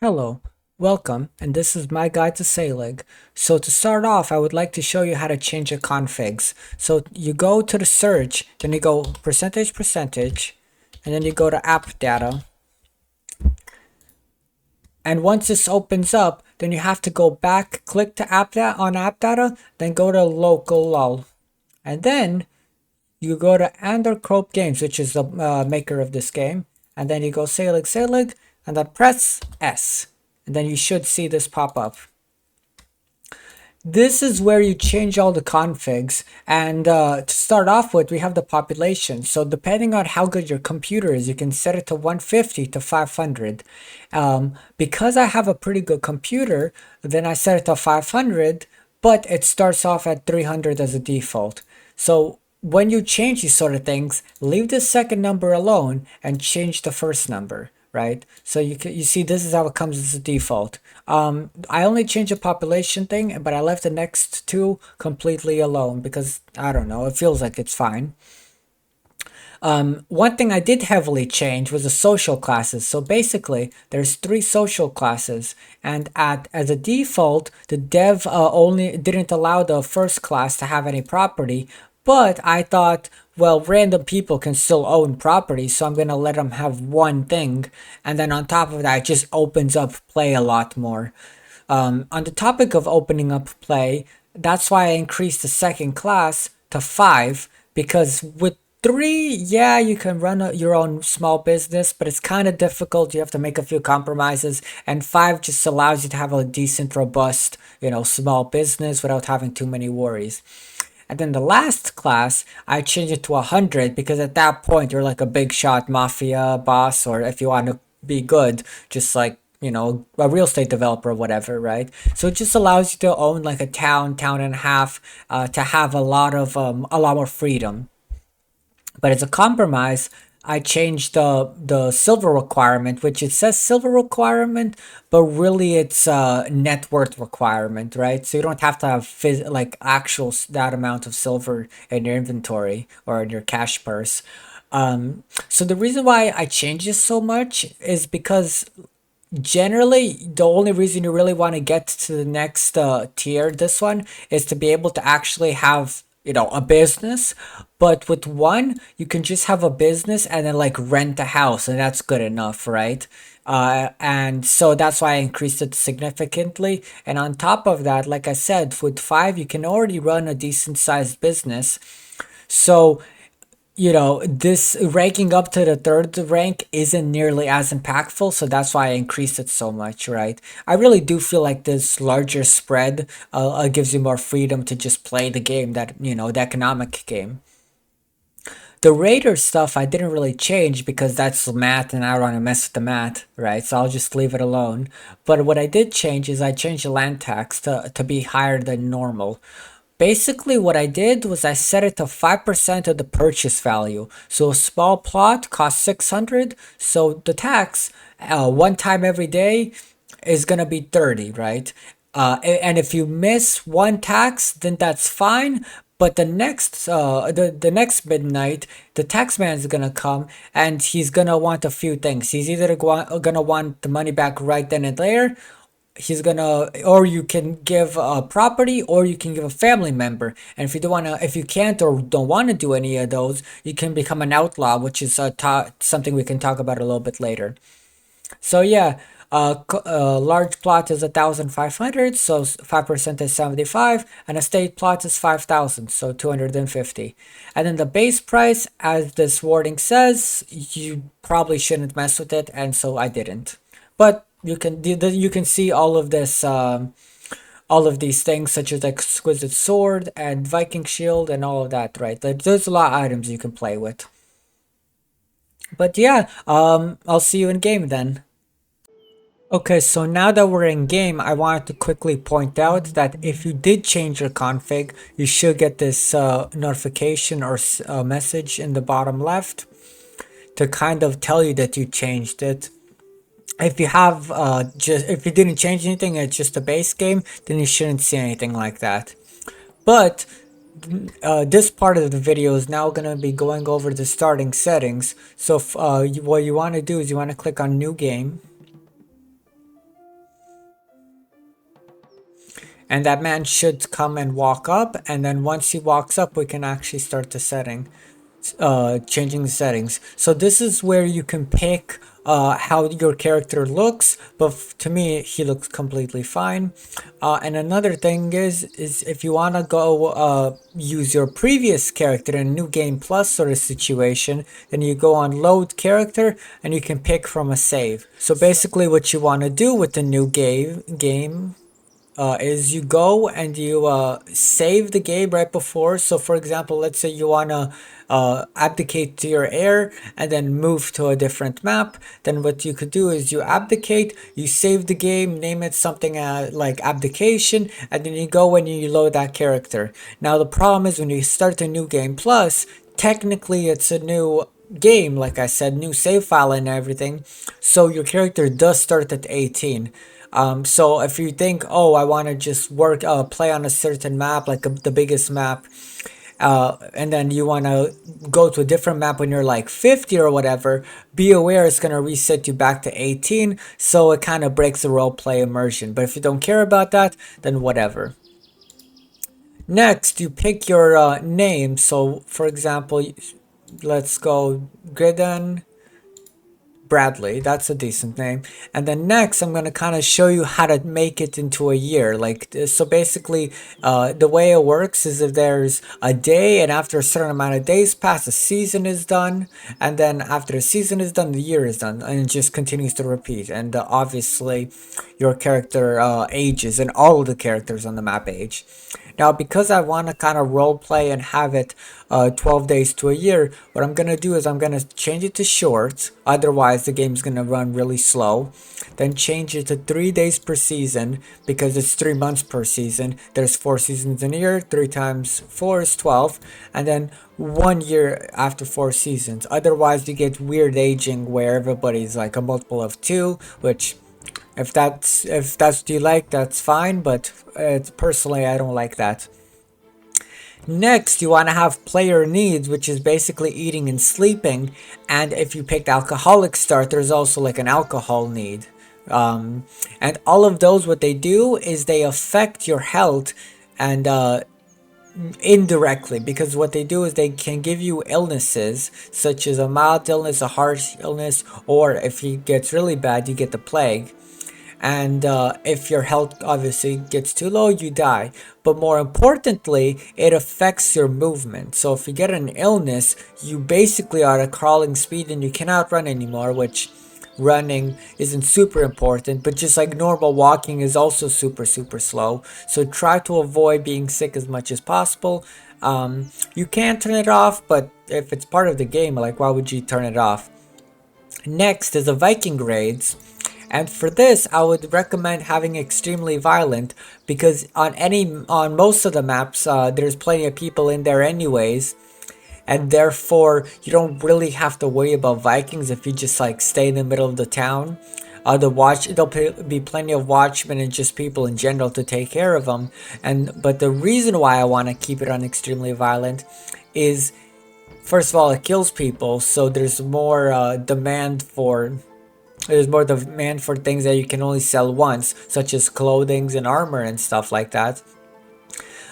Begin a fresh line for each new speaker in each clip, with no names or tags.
Hello, welcome, and this is my guide to Saelig. So to start off, I would like to show you how to change your configs. So you go to the search, then you go percentage, and then you go to app data. And once this opens up, then you have to go back, click to app data on app data, then go to local lol. And then you go to Undercrope Games, which is the maker of this game, and then you go Saelig, and then press S, and then you should see this pop up. This is where you change all the configs, and to start off with, we have the population. So depending on how good your computer is, you can set it to 150 to 500. Because I have a pretty good computer, then I set it to 500, but it starts off at 300 as a default. So when you change these sort of things, leave the second number alone and change the first number, right? So you see this is how it comes as a default. I only changed the population thing, but I left the next two completely alone because I don't know, it feels like it's fine. One thing I did heavily change was the social classes. So basically, there's 3 social classes, and as a default, the dev only didn't allow the first class to have any property. But I thought, well, random people can still own property, so I'm gonna let them have one thing, and then on top of that, it just opens up play a lot more. On the topic of opening up play, that's why I increased the second class to 5, because with 3, yeah, you can run your own small business, but it's kind of difficult. You have to make a few compromises, and 5 just allows you to have a decent, robust, small business without having too many worries. And then the last class, I changed it to 100 because at that point you're like a big shot mafia boss, or if you want to be good, just like, a real estate developer or whatever, right? So it just allows you to own like a town and a half, to have a lot more freedom. But as a compromise, I changed the silver requirement, which it says silver requirement, but really it's a net worth requirement, right? So you don't have to have like actual that amount of silver in your inventory or in your cash purse. So the reason why I changed this so much is because generally the only reason you really want to get to the next tier, this one, is to be able to actually have a business. But with one, you can just have a business and then like rent a house, and that's good enough, right? And so that's why I increased it significantly. And on top of that, like I said, with 5 you can already run a decent sized business. So this ranking up to the 3rd rank isn't nearly as impactful, so that's why I increased it so much, right? I really do feel like this larger spread gives you more freedom to just play the game, the economic game. The Raider stuff I didn't really change because that's math and I don't want to mess with the math, right? So I'll just leave it alone. But what I did change is I changed the land tax to be higher than normal. Basically, what I did was I set it to 5% of the purchase value. So a small plot costs 600. So the tax, one time every day, is gonna be 30, right? And if you miss one tax, then that's fine. But the next midnight, the tax man is gonna come and he's gonna want a few things. He's either gonna want the money back right then and there, or you can give a property, or you can give a family member. And if you can't or don't want to do any of those, you can become an outlaw, which is something we can talk about a little bit later. So yeah, large plot is 1,500, so 5% is 75, and a state plot is 5,000, so 250. And then the base price, as this wording says, you probably shouldn't mess with it, and so I didn't. But you can see all of this, all of these things such as exquisite sword and Viking shield and all of that, right? There's a lot of items you can play with. But yeah, I'll see you in game then. Okay, so now that we're in game, I wanted to quickly point out that if you did change your config, you should get this notification or message in the bottom left to kind of tell you that you changed it. If you have if you didn't change anything, it's just a base game, then you shouldn't see anything like that. But this part of the video is now going to be going over the starting settings. So what you want to do is you want to click on new game, And that man should come and walk up, and then once he walks up, we can actually start the setting, changing the settings. So this is where you can pick how your character looks, but to me he looks completely fine. And another thing is if you want to go use your previous character in a new game plus sort of situation, then you go on load character and you can pick from a save. So basically what you want to do with the new game is you go and you save the game right before. So for example, let's say you want to abdicate to your heir and then move to a different map. Then what you could do is you abdicate, you save the game, name it something like abdication, and then you go and you load that character. Now the problem is when you start a new game plus, technically it's a new game, like I said, new save file and everything, so your character does start at 18. So if you think, oh, I want to just play on a certain map, like the biggest map, and then you want to go to a different map when you're like 50 or whatever, be aware it's going to reset you back to 18, so it kind of breaks the roleplay immersion. But if you don't care about that, then whatever. Next, you pick your name. So, for example, let's go Gridan Bradley. That's a decent name. And then next, I'm going to kind of show you how to make it into a year. Like, so basically, the way it works is if there's a day and after a certain amount of days pass, a season is done. And then after the season is done, the year is done. And it just continues to repeat. And obviously, your character ages and all of the characters on the map age. Now, because I want to kind of role play and have it 12 days to a year, what I'm going to do is I'm going to change it to short. Otherwise, the game's going to run really slow. Then change it to 3 days per season because it's 3 months per season. There's 4 seasons in a year. 3 times 4 is 12. And then 1 year after 4 seasons. Otherwise, you get weird aging where everybody's like a multiple of 2, which... If that's what you like, that's fine, but personally, I don't like that. Next, you want to have player needs, which is basically eating and sleeping. And if you picked alcoholic start, there's also like an alcohol need. And all of those, what they do is they affect your health and indirectly, because what they do is they can give you illnesses such as a mild illness, a harsh illness, or if it gets really bad, you get the plague. And if your health obviously gets too low, you die. But more importantly, it affects your movement. So if you get an illness, you basically are at a crawling speed and you cannot run anymore, which running isn't super important, but just like normal walking is also super slow. So try to avoid being sick as much as possible. You can turn it off, but if it's part of the game, like why would you turn it off? Next is the Viking raids. And for this, I would recommend having extremely violent, because on most of the maps, there's plenty of people in there anyways, and therefore you don't really have to worry about Vikings if you just like stay in the middle of the town. There'll be plenty of watchmen and just people in general to take care of them. But the reason why I want to keep it on extremely violent is, first of all, it kills people, so there's more demand for things that you can only sell once, such as clothing and armor and stuff like that.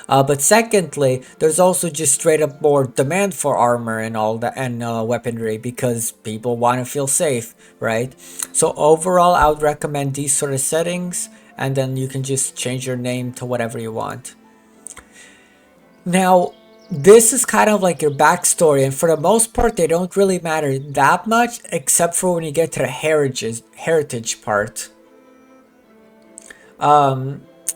But secondly, there's also just straight up more demand for armor and all that, and weaponry, because people want to feel safe, right? So overall, I would recommend these sort of settings, and then you can just change your name to whatever you want. Now, this is kind of like your backstory, and for the most part, they don't really matter that much, except for when you get to the heritage part.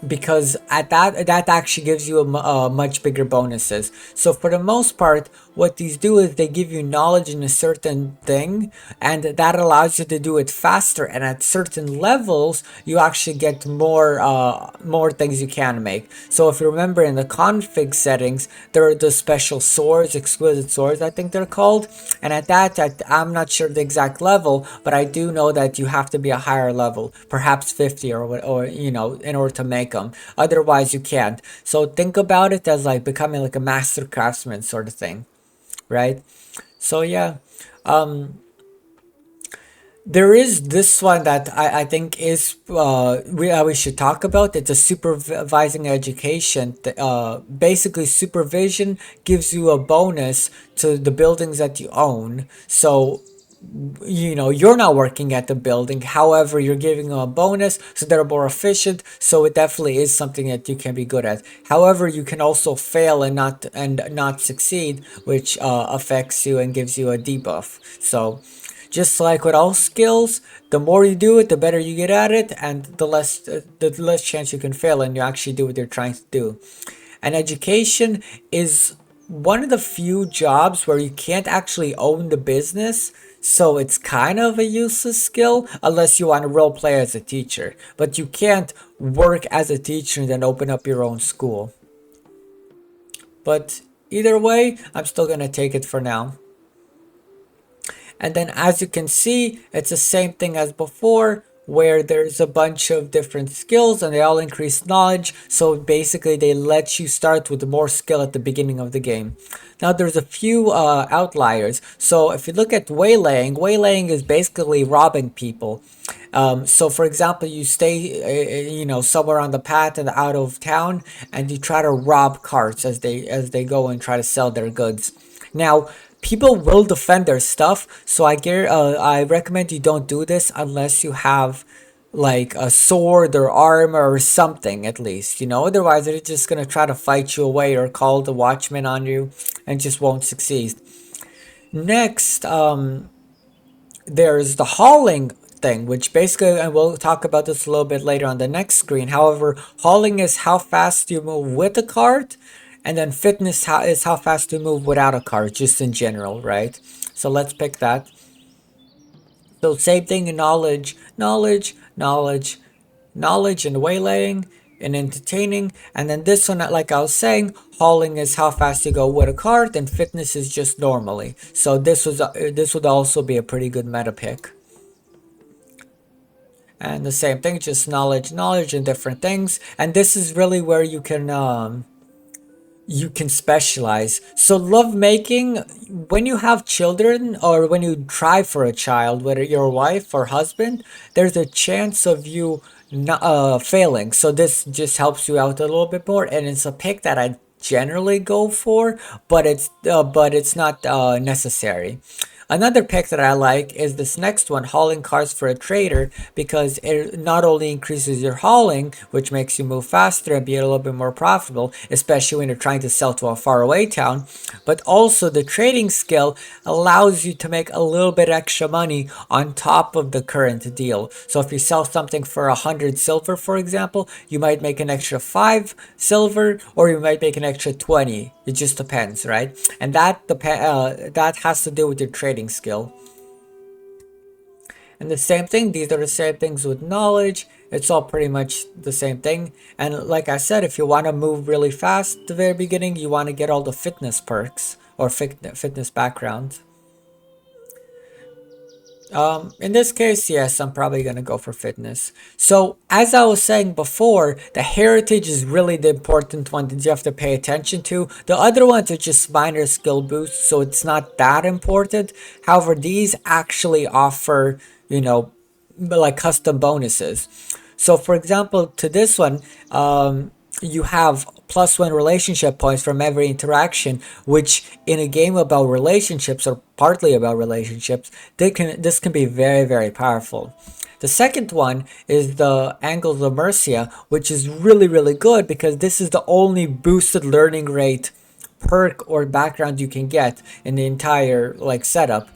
Because at that actually gives you a much bigger bonuses. So for the most part, what these do is they give you knowledge in a certain thing, and that allows you to do it faster. And at certain levels, you actually get more things you can make. So if you remember in the config settings, there are the special swords, exquisite swords, I think they're called. And at that, I'm not sure the exact level, but I do know that you have to be a higher level, perhaps 50 or you know, in order to make them. Otherwise, you can't. So think about it as like becoming like a master craftsman sort of thing, right? So yeah. There is this one that I think is we should talk about. It's a supervising education. Basically, supervision gives you a bonus to the buildings that you own. So you're not working at the building, however you're giving them a bonus so they're more efficient, so it definitely is something that you can be good at. However, you can also fail and not succeed, which affects you and gives you a debuff. So just like with all skills, the more you do it, the better you get at it, and the less chance you can fail and you actually do what you're trying to do. And education is one of the few jobs where you can't actually own the business, so it's kind of a useless skill unless you want to role play as a teacher. But you can't work as a teacher and then open up your own school. But either way, I'm still gonna take it for now. And then as you can see, it's the same thing as before, where there's a bunch of different skills and they all increase knowledge. So basically they let you start with more skill at the beginning of the game. Now there's a few outliers. So if you look at waylaying is basically robbing people. So for example, you stay, somewhere on the path and out of town, and you try to rob carts as they go and try to sell their goods. Now, people will defend their stuff, so I recommend you don't do this unless you have like a sword or armor or something at least. Otherwise they're just gonna try to fight you away or call the watchman on you and just won't succeed. Next, there's the hauling thing, which basically, and we'll talk about this a little bit later on the next screen. However, hauling is how fast you move with a cart, and then fitness is how fast you move without a cart, just in general, right? So let's pick that. So same thing in knowledge and waylaying and entertaining. And then this one, like I was saying, hauling is how fast you go with a cart, and fitness is just normally. So this would also be a pretty good meta pick. And the same thing, just knowledge and different things. And this is really where you can specialize. So love making, when you have children or when you try for a child, whether your wife or husband, there's a chance of you not, failing. So this just helps you out a little bit more, and it's a pick that I generally go for, but it's not necessary. Another pick that I like is this next one, hauling cars for a trader, because it not only increases your hauling, which makes you move faster and be a little bit more profitable, especially when you're trying to sell to a faraway town, but also the trading skill allows you to make a little bit extra money on top of the current deal. So if you sell something for 100 silver, for example, you might make an extra 5 silver, or you might make an extra 20. It just depends, right? And that has to do with your trading skill. And the same thing, these are the same things with knowledge. It's all pretty much the same thing. And like I said, if you want to move really fast at the very beginning, you want to get all the fitness perks or fitness background. In this case, yes, I'm probably gonna go for fitness. So, as I was saying before, the heritage is really the important one that you have to pay attention to. The other ones are just minor skill boosts, so it's not that important. However, these actually offer, like custom bonuses. So, for example, to this one, you have +1 relationship points from every interaction, which in a game about relationships or partly about relationships, this can be very, very powerful. The second one is the Angles of Mercia, which is really, really good because this is the only boosted learning rate perk or background you can get in the entire like setup.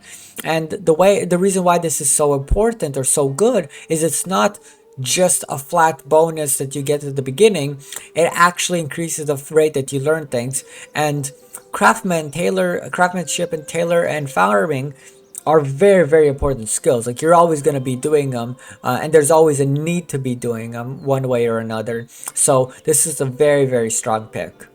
And the reason why this is so important or so good is it's not just a flat bonus that you get at the beginning. It actually increases the rate that you learn things. And craftsmanship and tailor and farming are very, very important skills. Like you're always going to be doing them, and there's always a need to be doing them one way or another. So this is a very, very strong pick.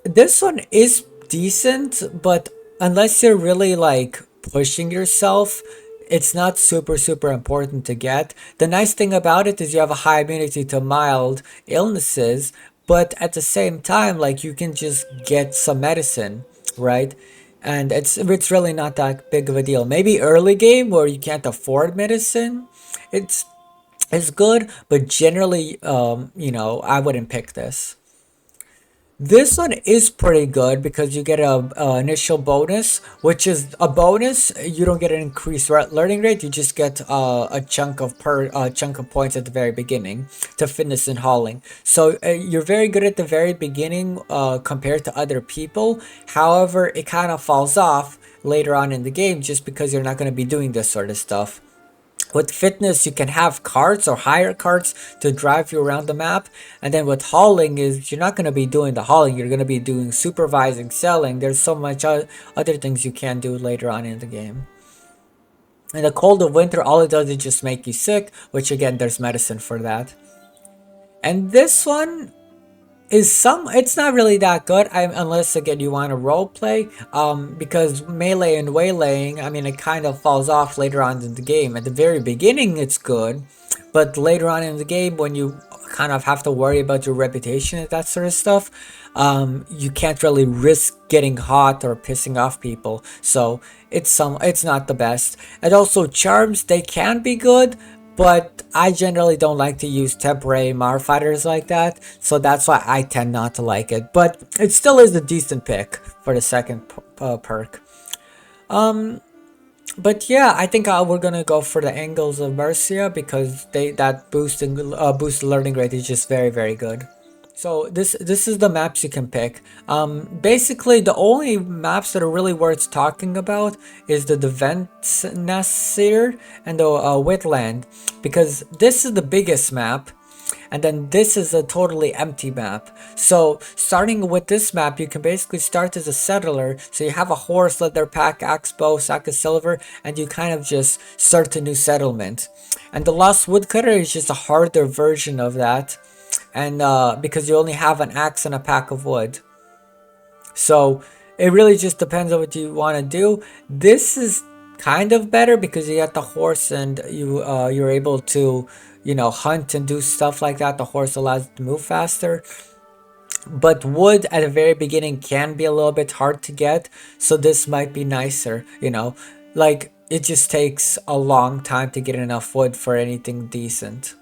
This one is decent, but unless you're really like pushing yourself, it's not super, super important to get. The nice thing about it is you have a high immunity to mild illnesses, but at the same time, like you can just get some medicine, right? and it's really not that big of a deal. Maybe early game where you can't afford medicine, it's it's good, but generally, you know, I wouldn't pick this. This one is pretty good because you get a initial bonus, which is a bonus. You don't get an increased learning rate. You just get a chunk of chunk of points at the very beginning to fitness and hauling. So you're very good at the very beginning compared to other people. However, it kind of falls off later on in the game just because you're not going to be doing this sort of stuff. With fitness, you can have carts or hire carts to drive you around the map. And then with hauling is you're not going to be doing the hauling. You're going to be doing supervising, selling. There's so much other things you can do later on in the game. In the cold of winter, all it does is just make you sick, which again, there's medicine for that. And this one, it's not really that good unless again you want to role play because melee and waylaying, I mean, it kind of falls off later on in the game. At the very beginning it's good, but later on in the game when you kind of have to worry about your reputation and that sort of stuff, you can't really risk getting hot or pissing off people, so it's not the best. And also charms, they can be good, but I generally don't like to use temporary Mar fighters like that, so that's why I tend not to like it. But it still is a decent pick for the second perk. But yeah, I think we're gonna go for the Angles of Mercia because that boost learning rate is just very good. So this is the maps you can pick. Basically, the only maps that are really worth talking about is the Deventnasir and the Whitland, because this is the biggest map, and then this is a totally empty map. So starting with this map, you can basically start as a settler. So you have a horse, leather pack, axe bow, sack of silver, and you kind of just start a new settlement. And the Lost Woodcutter is just a harder version of that, and because you only have an axe and a pack of wood. So it really just depends on what you want to do. This is kind of better because you got the horse and you're able to, you know, hunt and do stuff like that. The horse allows you to move faster. But wood at the very beginning can be a little bit hard to get, so this might be nicer, you know. Like, it just takes a long time to get enough wood for anything decent.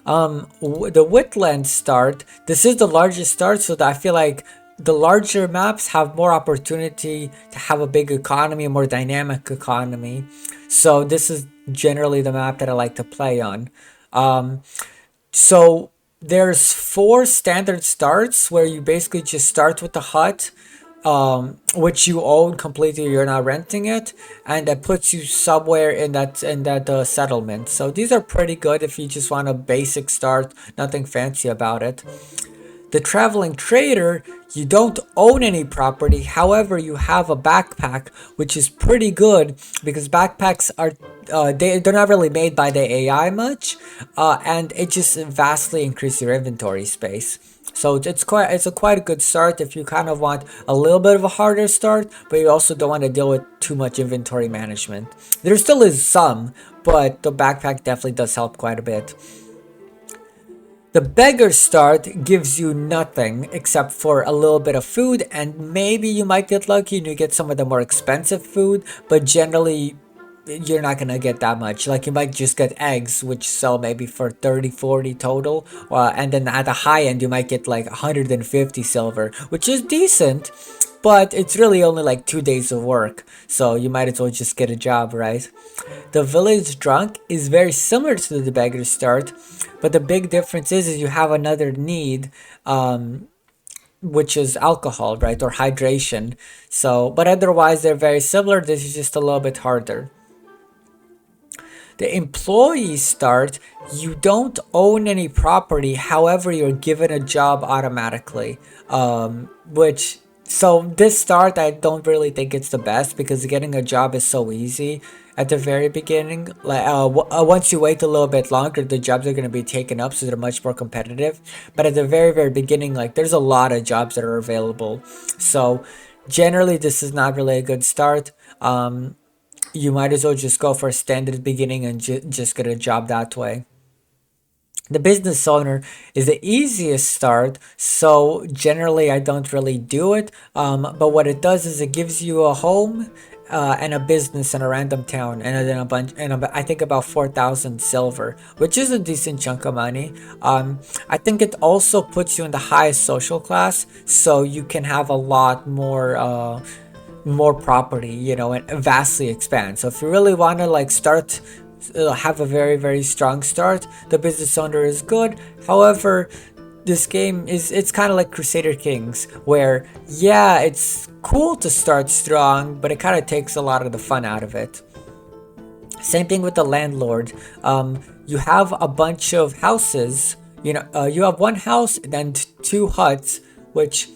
The Whitland start, this is the largest start, so that I feel like the larger maps have more opportunity to have a big economy, a more dynamic economy. So this is generally the map that I like to play on. So there's 4 standard starts where you basically just start with the hut, which you own completely, you're not renting it, and that puts you somewhere in that settlement. So these are pretty good if you just want a basic start, nothing fancy about it. The traveling trader, you don't own any property, however you have a backpack, which is pretty good because backpacks are they're not really made by the AI much, and it just vastly increases your inventory space. So it's quite a good start if you kind of want a little bit of a harder start, but you also don't want to deal with too much inventory management. There still is some, but the backpack definitely does help quite a bit. The beggar start gives you nothing except for a little bit of food, and maybe you might get lucky and you get some of the more expensive food, but generally you're not gonna get that much. Like, you might just get eggs, which sell maybe for 30-40 total, and then at the high end you might get like 150 silver, which is decent, but it's really only like 2 days of work, so you might as well just get a job, right? The village drunk is very similar to the beggar start, but the big difference is you have another need, which is alcohol, right, or hydration. So, but otherwise they're very similar. This is just a little bit harder. The employee start, you don't own any property, however you're given a job automatically, which, so this start I don't really think it's the best because getting a job is so easy at the very beginning. Like, once you wait a little bit longer, the jobs are going to be taken up, so they're much more competitive. But at the very beginning, like, there's a lot of jobs that are available, so generally this is not really a good start. You might as well just go for a standard beginning and just get a job that way. The business owner is the easiest start, so generally I don't really do it. But what it does is it gives you a home and a business in a random town, and then a bunch, and I think about 4,000 silver, which is a decent chunk of money. I think it also puts you in the highest social class, so you can have a lot more property, you know, and vastly expand. So if you really want to like start, have a very strong start, the business owner is good. However, this game is, it's kind of like Crusader Kings, where yeah, it's cool to start strong, but it kind of takes a lot of the fun out of it. Same thing with the landlord. You have a bunch of houses. You know, you have one house and then two huts, which,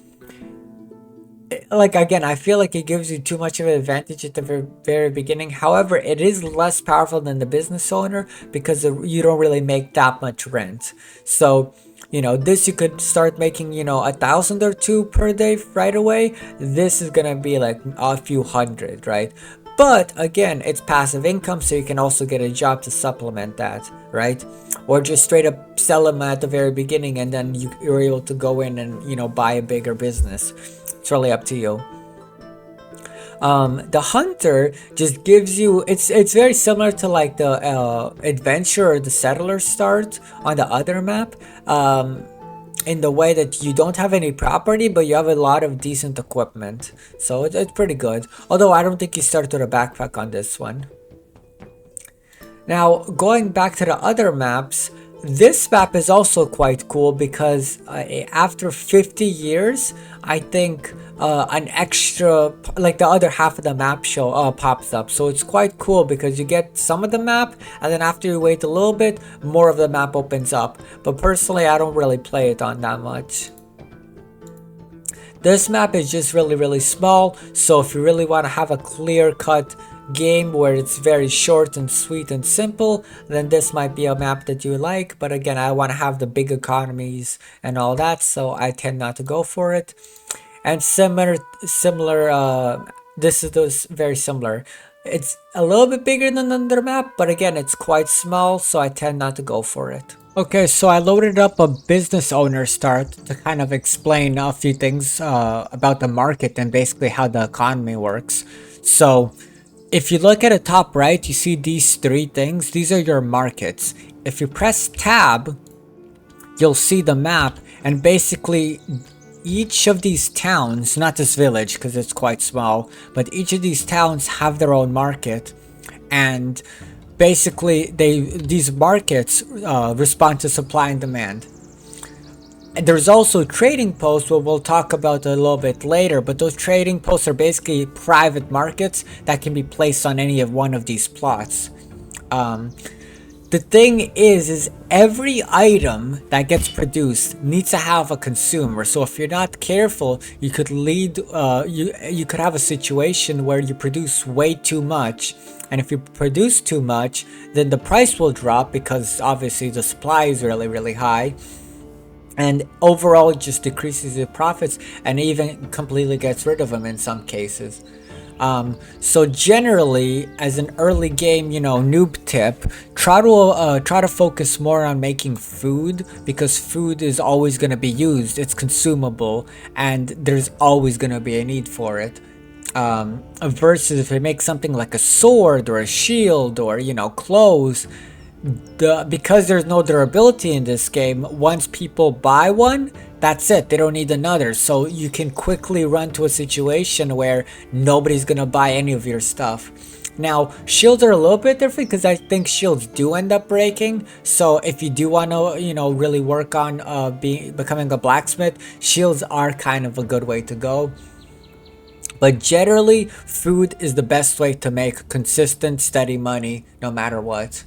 like, again, I feel like it gives you too much of an advantage at the very beginning. However, it is less powerful than the business owner because you don't really make that much rent. So, you know, this you could start making, you know, 1,000 or two per day right away. This is gonna be like a few hundred, right? But again, it's passive income, so you can also get a job to supplement that, right? Or just straight up sell them at the very beginning, and then you're able to go in and, you know, buy a bigger business. It's really up to you. The hunter just gives you, it's very similar to like the adventure or the settler start on the other map, in the way that you don't have any property, but you have a lot of decent equipment, so it's pretty good. Although I don't think you start with a backpack on this one. Now, going back to the other maps, this map is also quite cool because after 50 years, I think an extra, like the other half of the map pops up. So it's quite cool because you get some of the map, and then after you wait a little bit, more of the map opens up. But personally, I don't really play it on that much. This map is just really small, so if you really want to have a clear-cut game where it's very short and sweet and simple, then this might be a map that you like. But again, I want to have the big economies and all that, so I tend not to go for it. And this is very similar. It's a little bit bigger than the map, but again, it's quite small, so I tend not to go for it. Okay, so I loaded up a business owner start to kind of explain a few things about the market and basically how the economy works. So if you look at the top right, you see these three things. These are your markets. If you press tab, you'll see the map, and basically each of these towns, not this village because it's quite small, but each of these towns have their own market, and basically these markets respond to supply and demand. And there's also trading posts, what we'll talk about a little bit later, but those trading posts are basically private markets that can be placed on any of one of these plots. The thing is every item that gets produced needs to have a consumer. So if you're not careful, you could lead, you could have a situation where you produce way too much. And if you produce too much, then the price will drop because obviously the supply is really high. And overall, it just decreases your profits and even completely gets rid of them in some cases. So generally, as an early game, you know, noob tip, try to focus more on making food, because food is always going to be used. It's consumable, and there's always going to be a need for it. Versus if you make something like a sword or a shield or, you know, clothes, because there's no durability in this game, once people buy one, that's it, they don't need another. So you can quickly run to a situation where nobody's gonna buy any of your stuff. Now, shields are a little bit different because I think shields do end up breaking. So if you do want to, you know, really work on becoming a blacksmith, shields are kind of a good way to go. But generally, food is the best way to make consistent, steady money no matter what.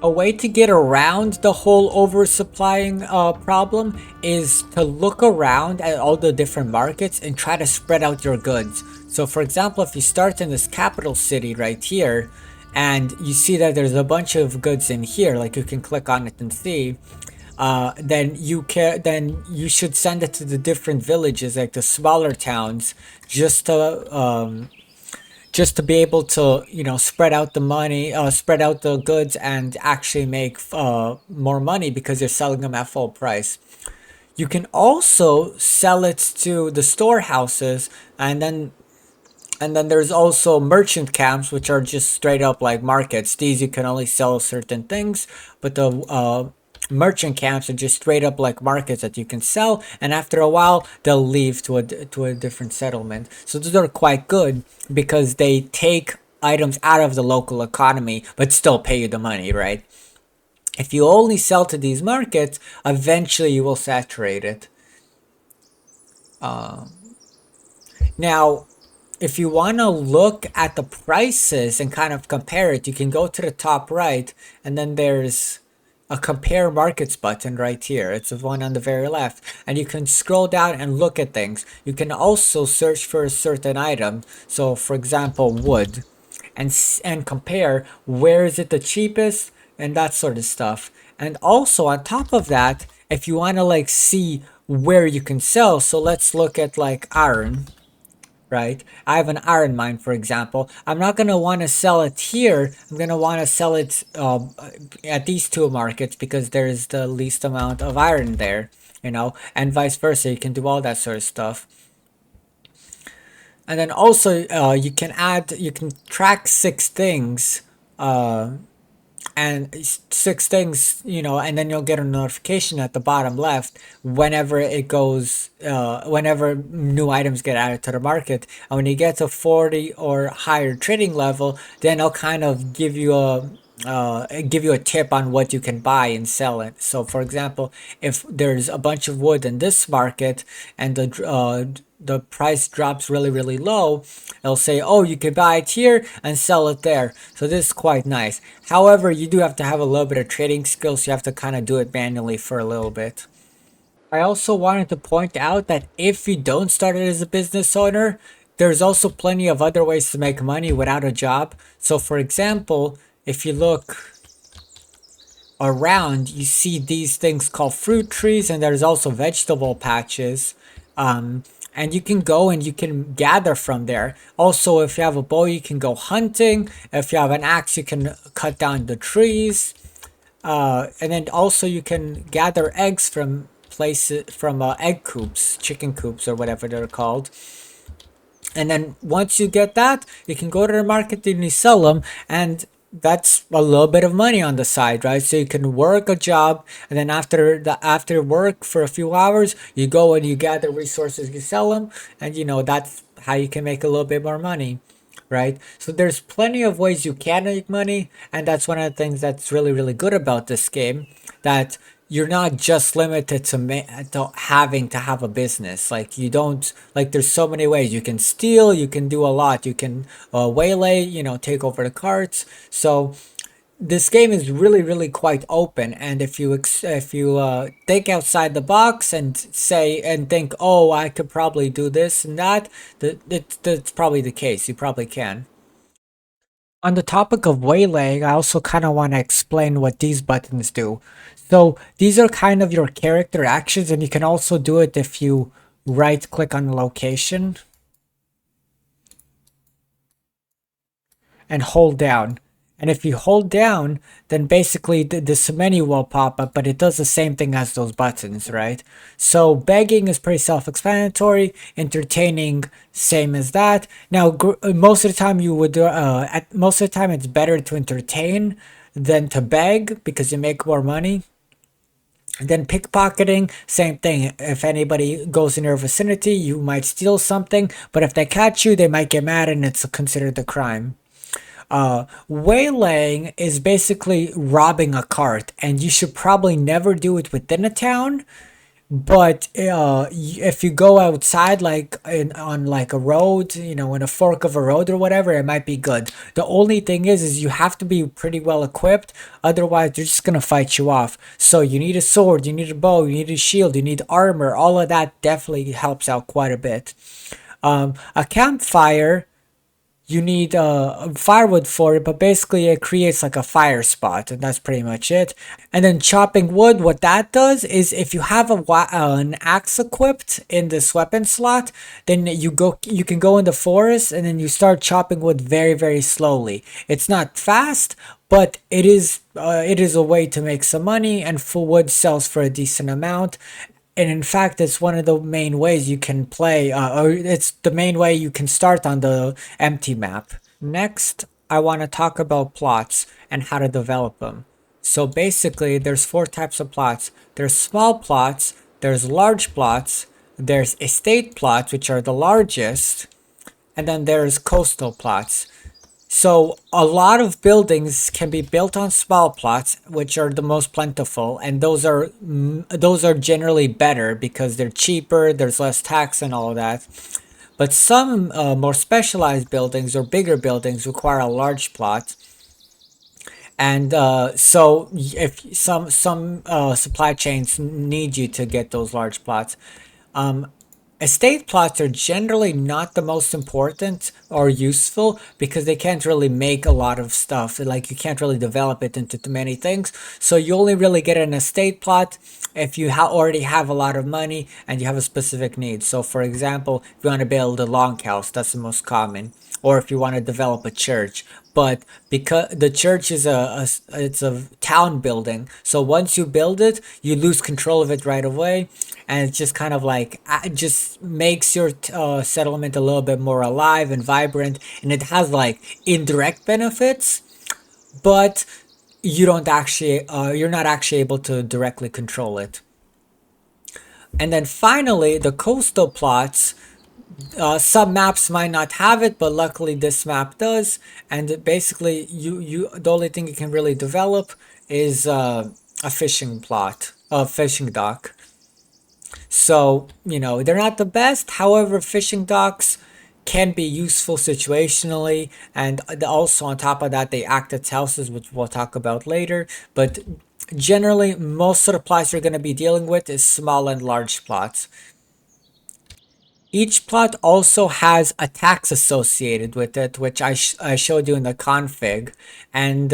A way to get around the whole oversupplying problem is to look around at all the different markets and try to spread out your goods. So for example, if you start in this capital city right here, and you see that there's a bunch of goods in here, like you can click on it and see, then you should send it to the different villages, like the smaller towns, just to just to be able to, spread out the money, spread out the goods, and actually make more money because you're selling them at full price. You can also sell it to the storehouses, and then there's also merchant camps, which are just straight up like markets. These you can only sell certain things, but the merchant camps are just straight up like markets that you can sell, and after a while they'll leave to a different settlement. So those are quite good because they take items out of the local economy but still pay you the money, right? If you only sell to these markets, eventually you will saturate it. Now, if you want to look at the prices and kind of compare it, you can go to the top right, and then there's a compare markets button right here. It's the one on the very left, and you can scroll down and look at things. You can also search for a certain item. So for example, wood, and compare where is it the cheapest and that sort of stuff. And also on top of that, if you want to like see where you can sell, so let's look at like iron, right? I have an iron mine, for example. I'm not going to want to sell it here. I'm going to want to sell it at these two markets because there's the least amount of iron there, and vice versa. You can do all that sort of stuff. And then also you can track six things, and six things, and then you'll get a notification at the bottom left whenever it goes, whenever new items get added to the market. And when you get to 40 or higher trading level, then it'll kind of give you a tip on what you can buy and sell it. So for example, if there's a bunch of wood in this market and the price drops really really low, it'll say, oh, you can buy it here and sell it there. So this is quite nice. However, you do have to have a little bit of trading skills. So you have to kind of do it manually for a little bit. I also wanted to point out that if you don't start it as a business owner, there's also plenty of other ways to make money without a job. So for example, if you look around, you see these things called fruit trees, and there's also vegetable patches. And you can go and you can gather from there. Also, if you have a bow, you can go hunting. If you have an axe, you can cut down the trees. And then also you can gather eggs from egg coops, chicken coops, or whatever they're called. And then once you get that, you can go to the market and you sell them, and that's a little bit of money on the side, right? So you can work a job, and then after work for a few hours, you go and you gather resources, you sell them, and that's how you can make a little bit more money, right? So there's plenty of ways you can make money, and that's one of the things that's really really good about this game, that you're not just limited to having to have a business. Like you don't, like there's so many ways you can steal, you can do a lot, you can waylay, take over the carts. So this game is really really quite open, and if you think outside the box and think, oh, I could probably do this and that, that's probably the case. You probably can. On the topic of waylaying, I also kind of want to explain what these buttons do. So these are kind of your character actions, and you can also do it if you right click on the location and hold down. And if you hold down, then basically this menu will pop up, but it does the same thing as those buttons, right? So begging is pretty self-explanatory. Entertaining, same as that. Now, most of the time most of the time it's better to entertain than to beg because you make more money. And then pickpocketing, same thing. If anybody goes in your vicinity, you might steal something, but if they catch you, they might get mad and it's considered a crime. Waylaying is basically robbing a cart, and you should probably never do it within a town. But if you go outside, like on like a road, in a fork of a road or whatever, it might be good. The only thing is you have to be pretty well equipped. Otherwise, they're just gonna fight you off. So you need a sword, you need a bow, you need a shield, you need armor. All of that definitely helps out quite a bit. A campfire you need firewood for it, but basically it creates like a fire spot, and that's pretty much it. And then chopping wood, what that does is if you have an axe equipped in this weapon slot, then you can go in the forest and then you start chopping wood very, very slowly. It's not fast, but it is a way to make some money, and full wood sells for a decent amount. And in fact, it's one of the main ways you can play, or it's the main way you can start on the empty map. Next, I want to talk about plots and how to develop them. So basically, there's four types of plots. There's small plots, there's large plots, there's estate plots, which are the largest, and then there's coastal plots. So a lot of buildings can be built on small plots, which are the most plentiful, and those are generally better because they're cheaper, there's less tax and all of that. But some more specialized buildings or bigger buildings require a large plot, and so if some supply chains need you to get those large plots. Estate plots are generally not the most important or useful because they can't really make a lot of stuff. Like you can't really develop it into too many things. So you only really get an estate plot if you already have a lot of money and you have a specific need. So for example, if you want to build a longhouse, that's the most common. Or if you want to develop a church. But because the church is it's a town building, so once you build it, you lose control of it right away, and it's just kind of like it just makes your settlement a little bit more alive and vibrant, and it has like indirect benefits, but you're not actually able to directly control it. And then finally, the coastal plots. Some maps might not have it, but luckily this map does. And basically, the only thing you can really develop is a fishing plot, a fishing dock. So they're not the best. However, fishing docks can be useful situationally, and also on top of that, they act as houses, which we'll talk about later. But generally, most of the plots you're going to be dealing with is small and large plots. Each plot also has a tax associated with it, which I showed you in the config. And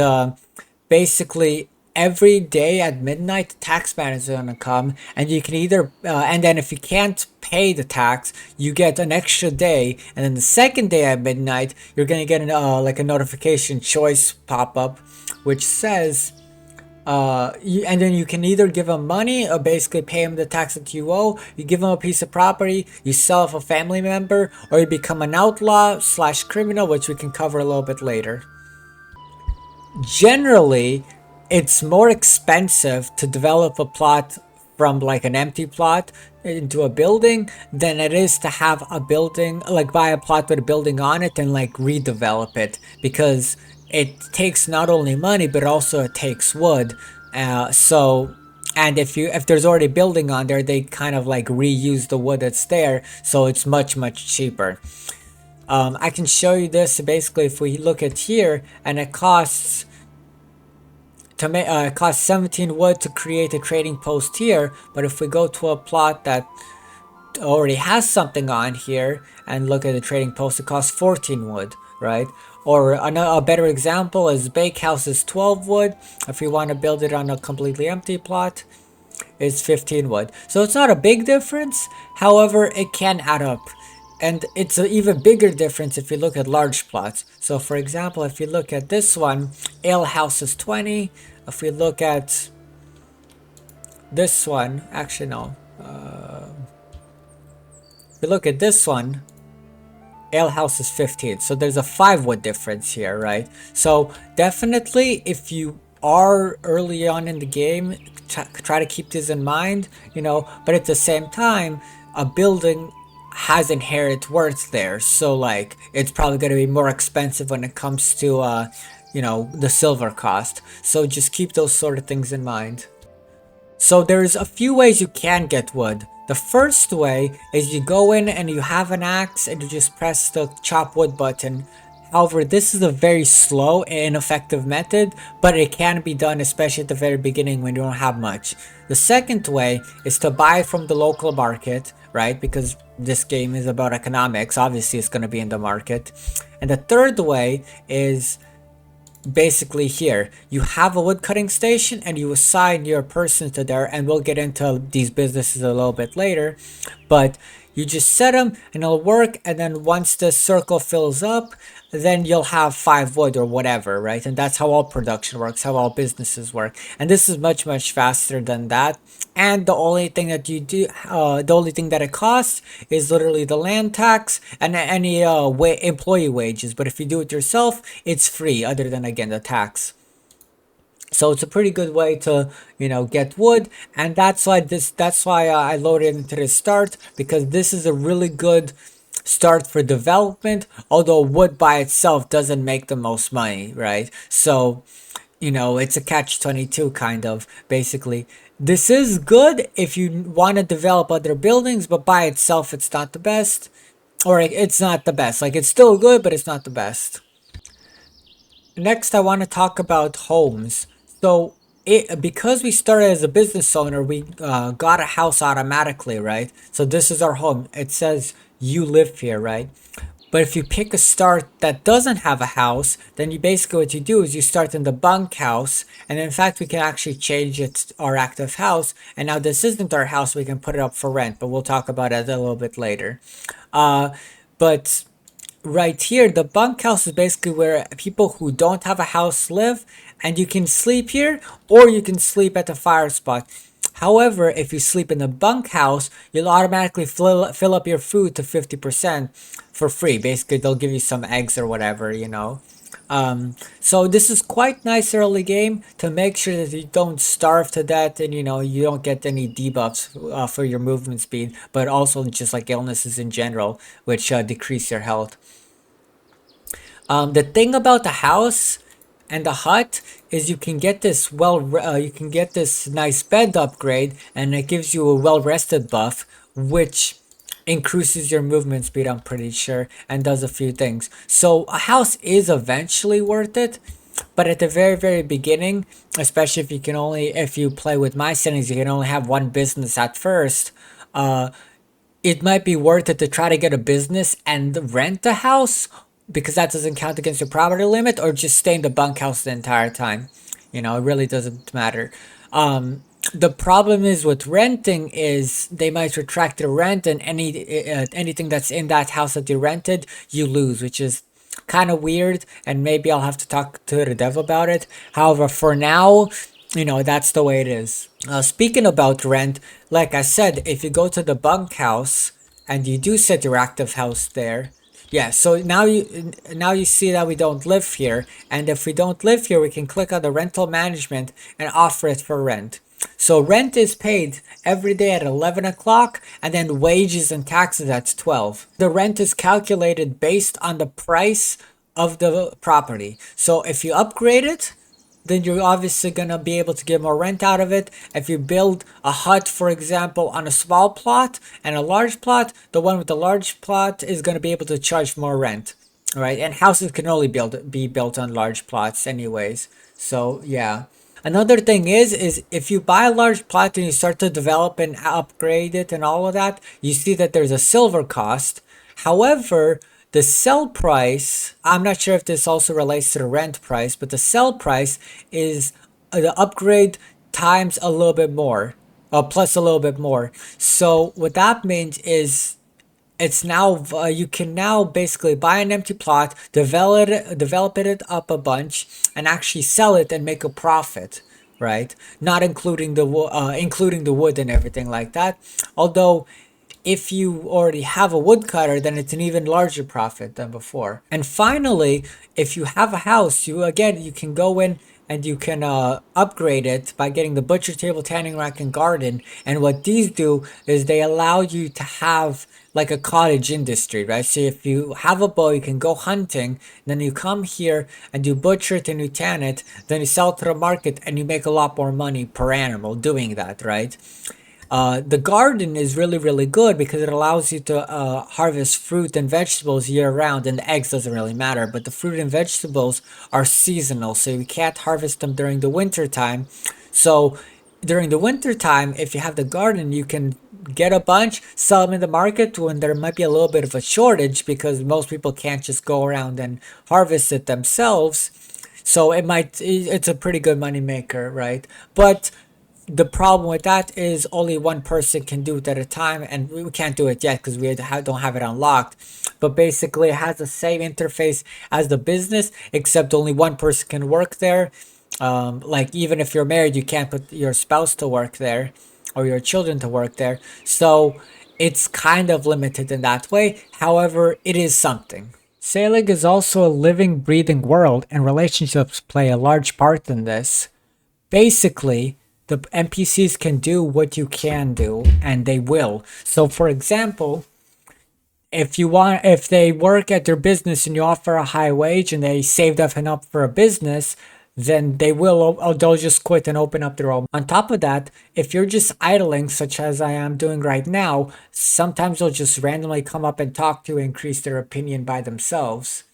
basically, every day at midnight, the tax man is going to come, and you can either, and then if you can't pay the tax, you get an extra day. And then the second day at midnight, you're going to get like a notification choice pop up, which says, and then you can either give them money or basically pay them the tax that you owe. You give them a piece of property, you sell it for a family member, or you become an outlaw / criminal, which we can cover a little bit later. Generally, it's more expensive to develop a plot from like an empty plot into a building than it is to have a building, like buy a plot with a building on it and like redevelop it, because it takes not only money but also it takes wood. And if there's already building on there, they kind of like reuse the wood that's there, so it's much cheaper. I can show you this. Basically, if we look at here, and it costs 17 wood to create a trading post here, but if we go to a plot that already has something on here and look at the trading post, it costs 14 wood, right? Or a better example is Bakehouse is 12 wood. If you want to build it on a completely empty plot, it's 15 wood. So it's not a big difference. However, it can add up. And it's an even bigger difference if you look at large plots. So for example, if you look at this one, Alehouse is 20. If we look at this one, actually no. If you look at this one, Alehouse is 15. So there's a 5 wood difference here, right? So definitely if you are early on in the game, try to keep this in mind, but at the same time, a building has inherent worth there, so like it's probably going to be more expensive when it comes to the silver cost. So just keep those sort of things in mind. So there's a few ways you can get wood. The first way is you go in and you have an axe and you just press the chop wood button. However, this is a very slow and ineffective method, but it can be done, especially at the very beginning when you don't have much. The second way is to buy from the local market, right? Because this game is about economics, obviously it's going to be in the market. And the third way is basically here. You have a wood cutting station and you assign your person to there, and we'll get into these businesses a little bit later, but you just set them and it'll work. And then once the circle fills up, then you'll have 5 wood or whatever, right? And that's how all production works, how all businesses work. And this is much, much faster than that. And the only thing that you do, the only thing that it costs is literally the land tax and any employee wages. But if you do it yourself, it's free, other than again the tax. So it's a pretty good way to, get wood, and that's why I loaded into this start, because this is a really good start for development. Although wood by itself doesn't make the most money, right? So, it's a catch-22 kind of, basically. This is good if you want to develop other buildings, but by itself it's not the best. Or it's not the best. Like, it's still good, but it's not the best. Next, I want to talk about homes. So, because we started as a business owner, we got a house automatically, right? So this is our home. It says you live here, right? But if you pick a start that doesn't have a house, then you basically, what you do is you start in the bunkhouse, and in fact we can actually change it to our active house. And now this isn't our house; we can put it up for rent, but we'll talk about it a little bit later. Uh, but right here, the bunkhouse is basically where people who don't have a house live, and you can sleep here or you can sleep at the fire spot. However, if you sleep in the bunkhouse, you'll automatically fill up your food to 50% for free. Basically, they'll give you some eggs or whatever. So this is quite nice early game to make sure that you don't starve to death, and you don't get any debuffs for your movement speed, but also just like illnesses in general, which decrease your health. The thing about the house and the hut is you can get this nice bed upgrade, and it gives you a well rested buff, which increases your movement speed, I'm pretty sure, and does a few things. So a house is eventually worth it, but at the very, very beginning, especially if you play with my settings, you can only have one business at first. It might be worth it to try to get a business and rent a house, because that doesn't count against your property limit, or just stay in the bunkhouse the entire time. It really doesn't matter. The problem is with renting is they might retract the rent, and anything that's in that house that you rented, you lose, which is kind of weird, and maybe I'll have to talk to the dev about it. However, for now, that's the way it is. Speaking about rent, like I said, if you go to the bunkhouse and you do set your active house there, yeah, so now you see that we don't live here, and if we don't live here, we can click on the rental management and offer it for rent. So rent is paid every day at 11 o'clock, and then wages and taxes at 12. The rent is calculated based on the price of the property. So if you upgrade it, then you're obviously going to be able to get more rent out of it. If you build a hut, for example, on a small plot and a large plot, the one with the large plot is going to be able to charge more rent, right? And houses can only be built on large plots anyways. So yeah. Another thing is if you buy a large plot and you start to develop and upgrade it and all of that, you see that there's a silver cost. However, the sell price, I'm not sure if this also relates to the rent price, but the sell price is the upgrade times a little bit more, plus a little bit more. So what that means is it's now you can now basically buy an empty plot, develop it up a bunch, and actually sell it and make a profit, right? Not including including the wood and everything like that. Although, if you already have a woodcutter, then it's an even larger profit than before. And finally, if you have a house, you can go in and you can upgrade it by getting the butcher table, tanning rack, and garden. And what these do is they allow you to have like a cottage industry, right? So if you have a bow, you can go hunting, then you come here and you butcher it and you tan it, then you sell it to the market, and you make a lot more money per animal doing that, right? The garden is really, really good because it allows you to harvest fruit and vegetables year round, and the eggs doesn't really matter, but the fruit and vegetables are seasonal, so you can't harvest them during the winter time. So during the winter time, if you have the garden, you can get a bunch, sell them in the market when there might be a little bit of a shortage because most people can't just go around and harvest it themselves. So it's a pretty good money maker, right? But the problem with that is only one person can do it at a time, and we can't do it yet because we don't have it unlocked. But basically, it has the same interface as the business, except only one person can work there. Like even if you're married, you can't put your spouse to work there or your children to work there. So it's kind of limited in that way. However, it is something. Saelig is also a living, breathing world, and relationships play a large part in this. Basically, the NPCs can do what you can do, and they will. So, for example, if they work at their business and you offer a high wage and they saved up enough for a business, then they'll just quit and open up their own. On top of that, if you're just idling, such as I am doing right now, sometimes they'll just randomly come up and talk to you and increase their opinion by themselves.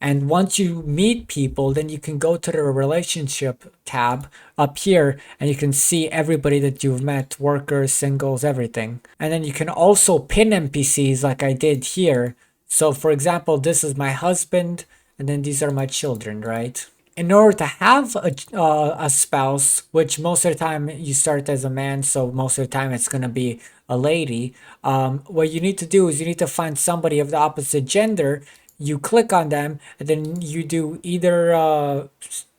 And once you meet people, then you can go to the relationship tab up here and you can see everybody that you've met, workers, singles, everything. And then you can also pin NPCs like I did here. So for example, this is my husband and then these are my children, right? In order to have a spouse, which most of the time you start as a man, so most of the time it's going to be a lady, what you need to do is you need to find somebody of the opposite gender. You click on them and then you do either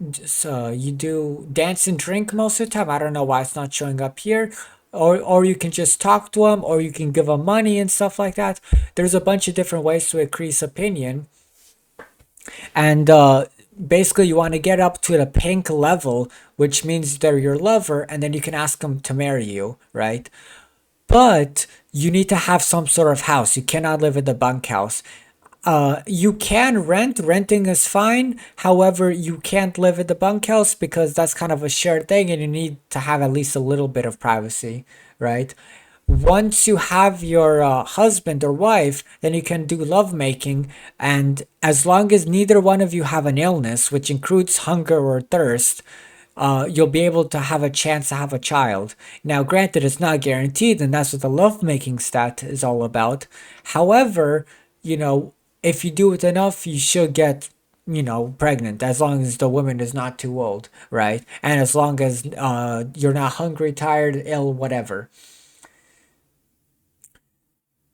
you do dance and drink most of the time. I don't know why it's not showing up here. Or you can just talk to them, or you can give them money and stuff like that. There's a bunch of different ways to increase opinion. And basically you want to get up to the pink level, which means they're your lover, and then you can ask them to marry you, right? But you need to have some sort of house. You cannot live in the bunkhouse. You can rent. Renting is fine. However, you can't live in the bunkhouse because that's kind of a shared thing and you need to have at least a little bit of privacy, right? Once you have your husband or wife, then you can do lovemaking. And as long as neither one of you have an illness, which includes hunger or thirst, you'll be able to have a chance to have a child. Now, granted, it's not guaranteed, and that's what the lovemaking stat is all about. However, if you do it enough, you should get, pregnant, as long as the woman is not too old, right? And as long as you're not hungry, tired, ill, whatever.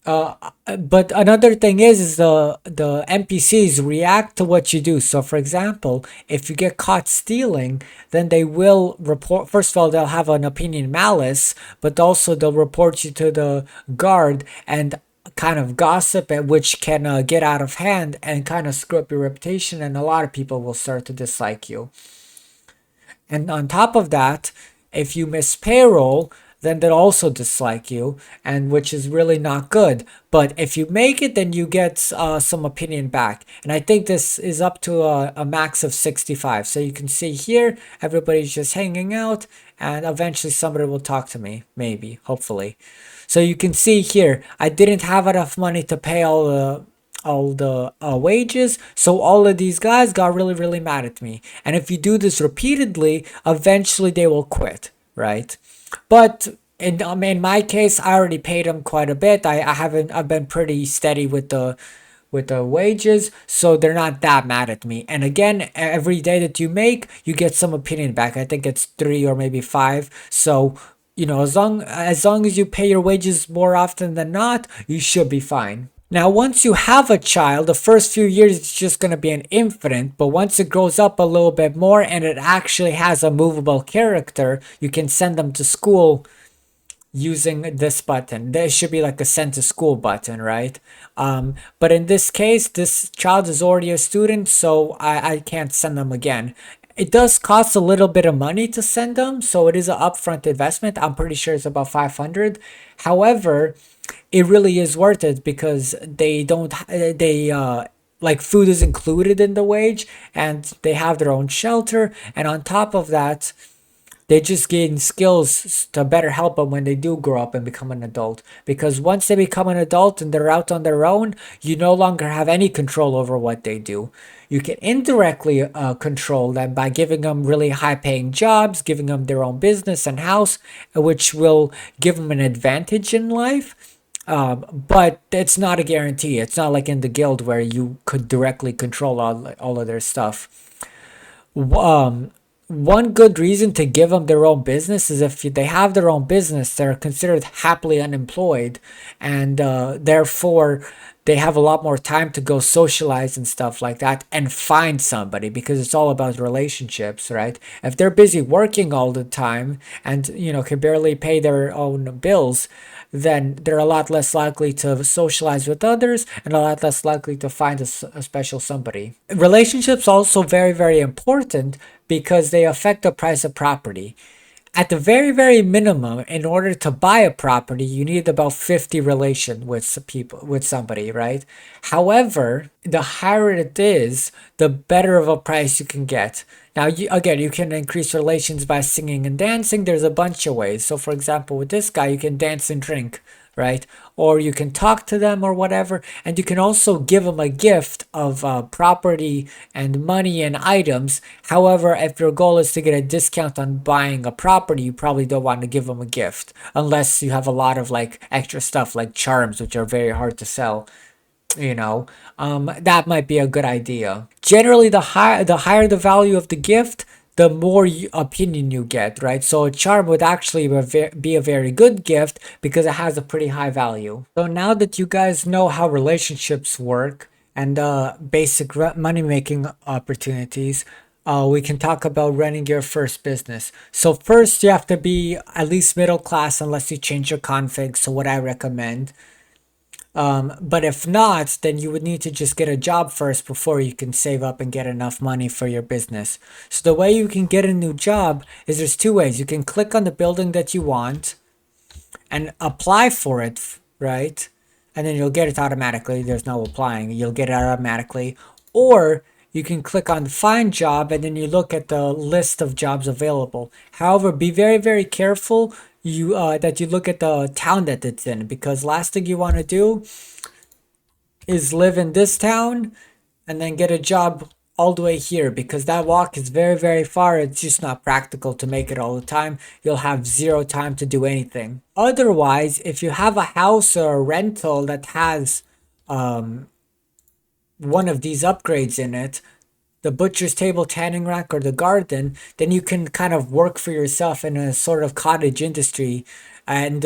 But another thing is the NPCs react to what you do. So for example, if you get caught stealing, then they will report. First of all, they'll have an opinion malice, but also they'll report you to the guard and kind of gossip, which can get out of hand and kind of screw up your reputation, and a lot of people will start to dislike you. And on top of that, if you miss payroll, then they'll also dislike you, and which is really not good. But if you make it, then you get some opinion back. And I think this is up to a max of 65. So you can see here, everybody's just hanging out, and eventually somebody will talk to me, maybe, hopefully. So you can see here, I didn't have enough money to pay all the wages, so all of these guys got really mad at me. And if you do this repeatedly, eventually they will quit, right? But in my case, I already paid them quite a bit. I've been pretty steady with the wages, so they're not that mad at me. And again, every day that you make, you get some opinion back. I think it's 3 or maybe 5. So as long as you pay your wages more often than not, you should be fine. Now, once you have a child, the first few years it's just going to be an infant, but once it grows up a little bit more and it actually has a movable character, you can send them to school using this button. There should be like a send to school button, right? But in this case, this child is already a student, so I can't send them again. It does cost a little bit of money to send them, so it is an upfront investment. I'm pretty sure it's about 500. However, it really is worth it because like food is included in the wage and they have their own shelter, and on top of that, they just gain skills to better help them when they do grow up and become an adult. Because once they become an adult and they're out on their own, you no longer have any control over what they do. You can indirectly control them by giving them really high paying jobs, giving them their own business and house, which will give them an advantage in life. But it's not a guarantee. It's not like in the guild where you could directly control all of their stuff. Um, One good reason to give them their own business is if they have their own business, they're considered happily unemployed, and therefore they have a lot more time to go socialize and stuff like that and find somebody, because it's all about relationships, right? If they're busy working all the time and can barely pay their own bills, then they're a lot less likely to socialize with others and a lot less likely to find a special somebody. Relationships also very, very important because they affect the price of property. At the very, very minimum, in order to buy a property, you need about 50 relation with somebody, right? However, the higher it is, the better of a price you can get. Now, again, you can increase relations by singing and dancing. There's a bunch of ways. So, for example, with this guy, you can dance and drink, right? Or you can talk to them or whatever. And you can also give them a gift of property and money and items. However, if your goal is to get a discount on buying a property, you probably don't want to give them a gift unless you have a lot of like extra stuff like charms, which are very hard to sell. That might be a good idea. Generally, the higher the value of the gift, the more opinion you get, right? So a charm would actually be a very good gift because it has a pretty high value. So now that you guys know how relationships work and basic money making opportunities, we can talk about running your first business. So first, you have to be at least middle class unless you change your config. So what I recommend. But if not, then you would need to just get a job first before you can save up and get enough money for your business. So the way you can get a new job is there's two ways. You can click on the building that you want and apply for it, right? And then you'll get it automatically. There's no applying. You'll get it automatically. Or you can click on find job and then you look at the list of jobs available. However, be very, very careful that you look at the town that it's in, because last thing you want to do is live in this town and then get a job all the way here, because that walk is very, very far. It's just not practical to make it all the time. You'll have zero time to do anything. Otherwise, if you have a house or a rental that has one of these upgrades in it, the butcher's table, tanning rack, or the garden, then you can kind of work for yourself in a sort of cottage industry and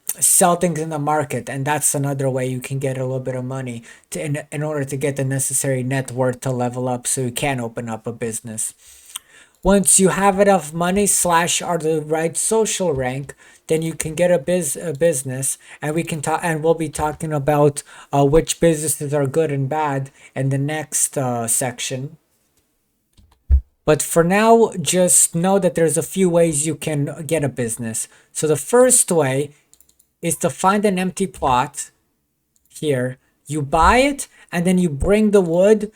sell things in the market. And that's another way you can get a little bit of money in order to get the necessary net worth to level up so you can open up a business. Once you have enough money / are the right social rank, then you can get a business, and we can talk, and we'll be talking about which businesses are good and bad in the next section. But for now, just know that there's a few ways you can get a business. So the first way is to find an empty plot here. You buy it and then you bring the wood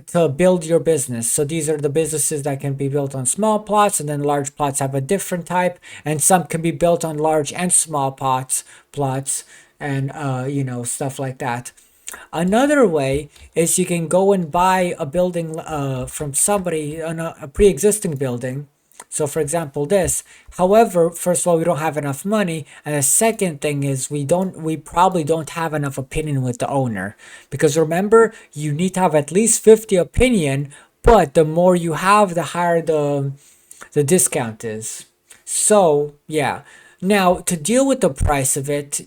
to build your business. So these are the businesses that can be built on small plots, and then large plots have a different type, and some can be built on large and small plots, and stuff like that. Another way is you can go and buy a building from somebody, a pre-existing building. So for example, this. However, first of all, we don't have enough money, and the second thing is we probably don't have enough opinion with the owner, because remember, you need to have at least 50 opinion, but the more you have, the higher the discount is. So yeah. Now, to deal with the price of it,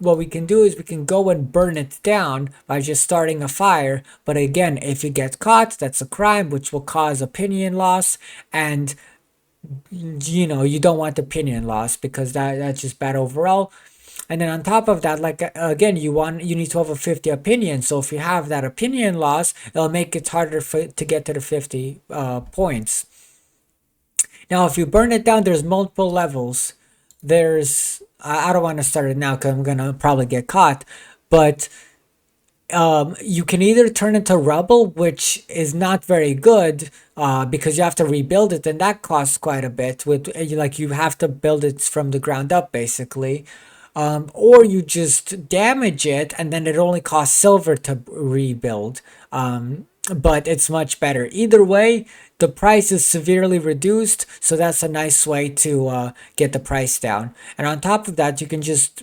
what we can do is we can go and burn it down by just starting a fire. But again, if you get caught, that's a crime, which will cause opinion loss, and you don't want opinion loss because that's just bad overall. And then on top of that, like again, you need to have a 50 opinion. So if you have that opinion loss, it'll make it harder to get to the 50 points. Now, if you burn it down, there's multiple levels. I don't want to start it now because I'm gonna probably get caught, but you can either turn into rubble, which is not very good because you have to rebuild it, and that costs quite a bit. You have to build it from the ground up basically, or you just damage it and then it only costs silver to rebuild. but it's much better. Either way, the price is severely reduced, so that's a nice way to get the price down. And on top of that, you can just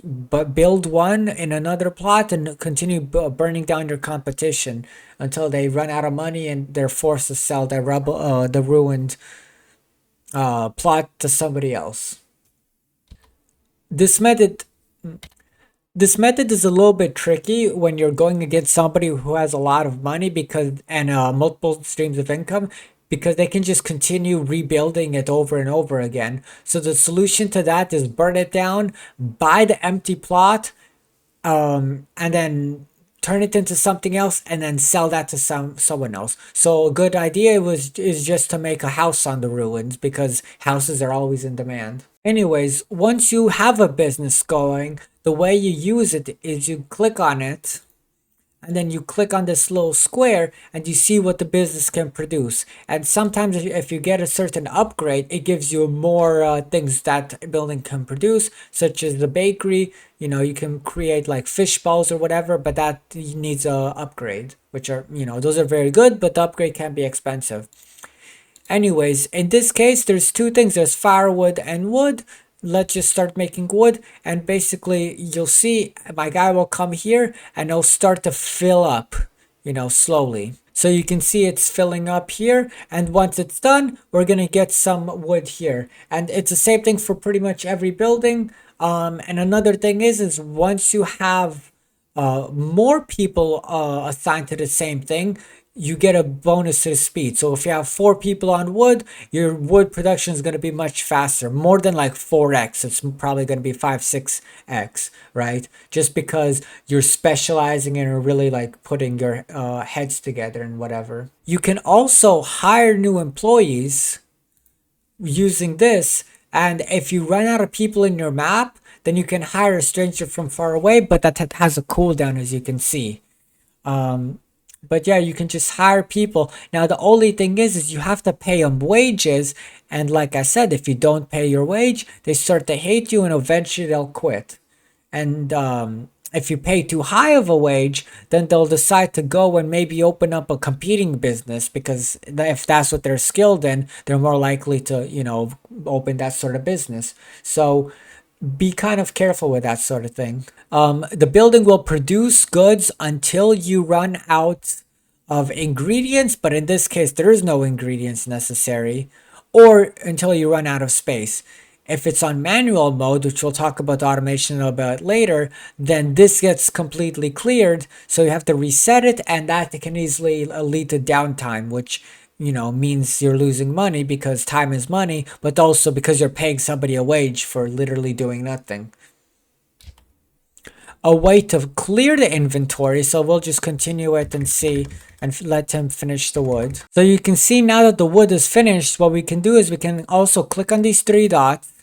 build one in another plot and continue burning down your competition until they run out of money and they're forced to sell the ruined plot to somebody else. This method this method is a little bit tricky when you're going against somebody who has a lot of money because and multiple streams of income, because they can just continue rebuilding it over and over again. So the solution to that is burn it down, buy the empty plot, and then turn it into something else and then sell that to someone else. So a good idea is just to make a house on the ruins because houses are always in demand. Anyways, once you have a business going, the way you use it is you click on it and then you click on this little square and you see what the business can produce. And sometimes if you get a certain upgrade, it gives you more things that building can produce, such as the bakery. You know, you can create like fish balls or whatever, but that needs a upgrade, which are, you know, those are very good, but the upgrade can be expensive. Anyways, in this case, there's two things. There's firewood and wood. Let's just start making wood, and basically you'll see my guy will come here and it'll start to fill up, you know, slowly. So you can see it's filling up here, and once it's done, we're gonna get some wood here. And it's the same thing for pretty much every building. And another thing is once you have more people assigned to the same thing, you get a bonus to the speed. So if you have 4 people on wood, your wood production is going to be much faster, more than like 4x. It's probably going to be 5-6x, right? Just because you're specializing and really like putting your heads together and whatever. You can also hire new employees using this, and if you run out of people in your map, then you can hire a stranger from far away, but that has a cooldown, as you can see. But yeah, you can just hire people. Now, the only thing is you have to pay them wages. And like I said, if you don't pay your wage, they start to hate you and eventually they'll quit. And if you pay too high of a wage, then they'll decide to go and maybe open up a competing business, because if that's what they're skilled in, they're more likely to, you know, open that sort of business. So be kind of careful with that sort of thing. The building will produce goods until you run out of ingredients, but in this case, there is no ingredients necessary, or until you run out of space. If it's on manual mode, which we'll talk about the automation about later, then this gets completely cleared. So you have to reset it, and that can easily lead to downtime, which, you know, means you're losing money because time is money, but also because you're paying somebody a wage for literally doing nothing. A way to clear the inventory, so we'll just continue it and see and let him finish the wood. So you can see now that the wood is finished, what we can do is we can also click on these 3 dots,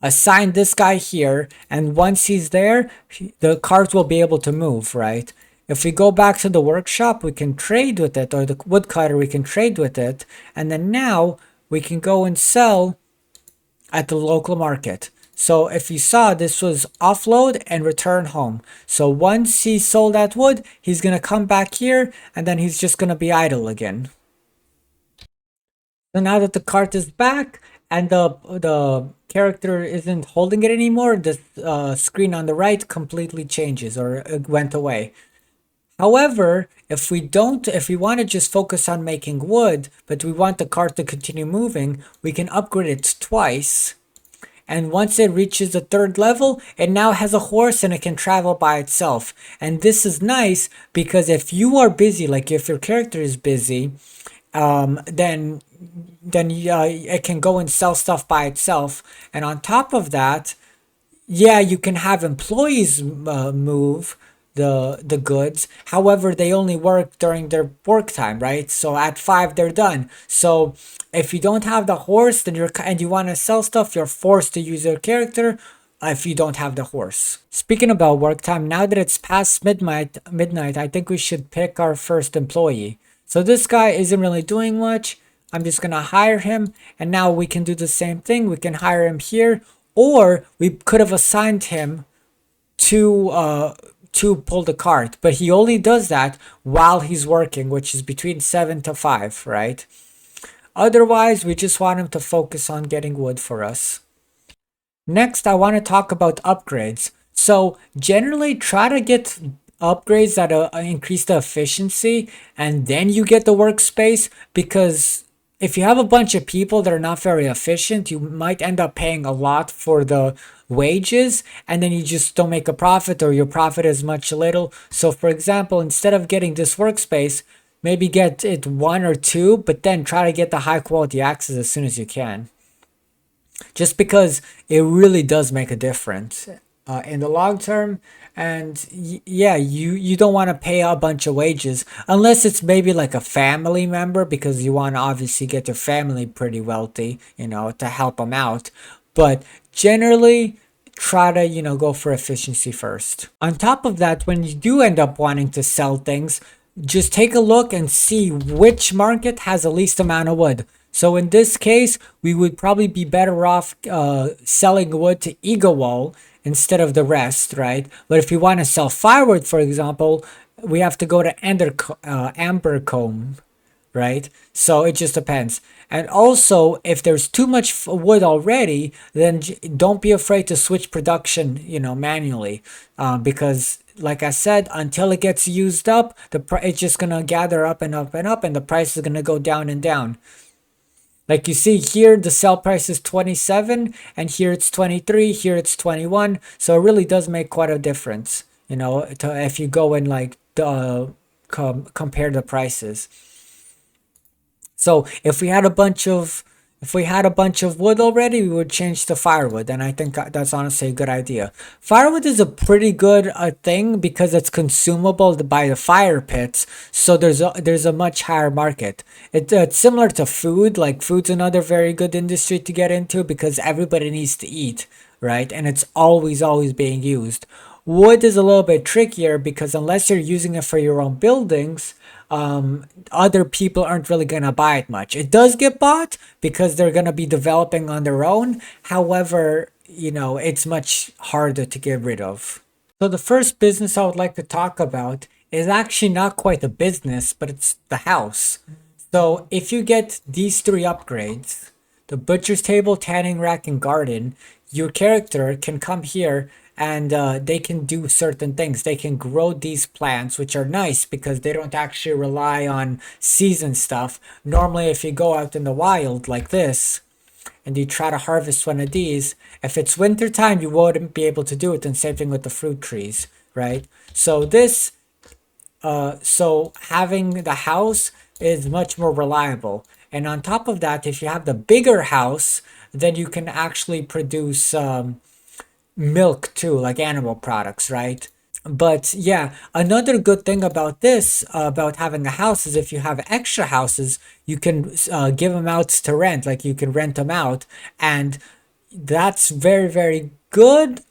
assign this guy here, and once he's there, the cart will be able to move, right? If we go back to the workshop, we can trade with it, or the woodcutter, we can trade with it. And then now we can go and sell at the local market. So if you saw, this was offload and return home. So once he sold that wood, he's going to come back here and then he's just going to be idle again. So now that the cart is back and the character isn't holding it anymore, the screen on the right completely changes, or it went away. However, if we want to just focus on making wood, but we want the cart to continue moving, we can upgrade it twice. And once it reaches the 3rd level, it now has a horse and it can travel by itself. And this is nice because if you are busy, like if your character is busy, then it can go and sell stuff by itself. And on top of that, yeah, you can have employees move the goods. However, they only work during their work time, right? So at 5 they're done. So if you don't have the horse, then and you want to sell stuff, you're forced to use your character if you don't have the horse. Speaking about work time, now that it's past midnight, I think we should pick our first employee. So this guy isn't really doing much. I'm just gonna hire him, and now we can do the same thing. We can hire him here, or we could have assigned him to to pull the cart, but he only does that while he's working, which is between 7 to 5, right? Otherwise, we just want him to focus on getting wood for us. Next, I want to talk about upgrades. So generally try to get upgrades that increase the efficiency, and then you get the workspace, because if you have a bunch of people that are not very efficient, you might end up paying a lot for the wages, and then you just don't make a profit, or your profit is much little. So for example, instead of getting this workspace, maybe get it one or two, but then try to get the high quality access as soon as you can, just because it really does make a difference in the long term. And yeah, you don't want to pay a bunch of wages unless it's maybe like a family member, because you want to obviously get your family pretty wealthy, to help them out. But generally, try to go for efficiency first. On top of that, when you do end up wanting to sell things, just take a look and see which market has the least amount of wood. So in this case, we would probably be better off selling wood to Egowall instead of the rest, right? But if you want to sell firewood, for example, we have to go to Ambercombe, right? So it just depends. And also, if there's too much wood already, then don't be afraid to switch production, manually, because like I said, until it gets used up, it's just gonna gather up and up and up, and the price is gonna go down and down. Like you see here, the sell price is 27, and here it's 23, here it's 21. So it really does make quite a difference, if you go and like compare the prices. So if we had a bunch of wood already, we would change to firewood, and I think that's honestly a good idea. Firewood is a pretty good thing because it's consumable by the fire pits, so there's a much higher market. It's similar to food. Like food's another very good industry to get into because everybody needs to eat, right? And it's always being used. Wood is a little bit trickier because unless you're using it for your own buildings, other people aren't really gonna buy it much. It does get bought because they're gonna be developing on their own. However, it's much harder to get rid of. So the first business I would like to talk about is actually not quite a business, but it's the house. So if you get these three upgrades, the butcher's table, tanning rack, and garden, your character can come here and they can do certain things. They can grow these plants, which are nice because they don't actually rely on season stuff. Normally, if you go out in the wild like this and you try to harvest one of these, if it's winter time, you wouldn't be able to do it. And same thing with the fruit trees, right? So so having the house is much more reliable. And on top of that, if you have the bigger house, then you can actually produce milk too, like animal products, right? But yeah, another good thing about this, about having a house, is if you have extra houses, you can give them out to rent. Like you can rent them out, and that's very good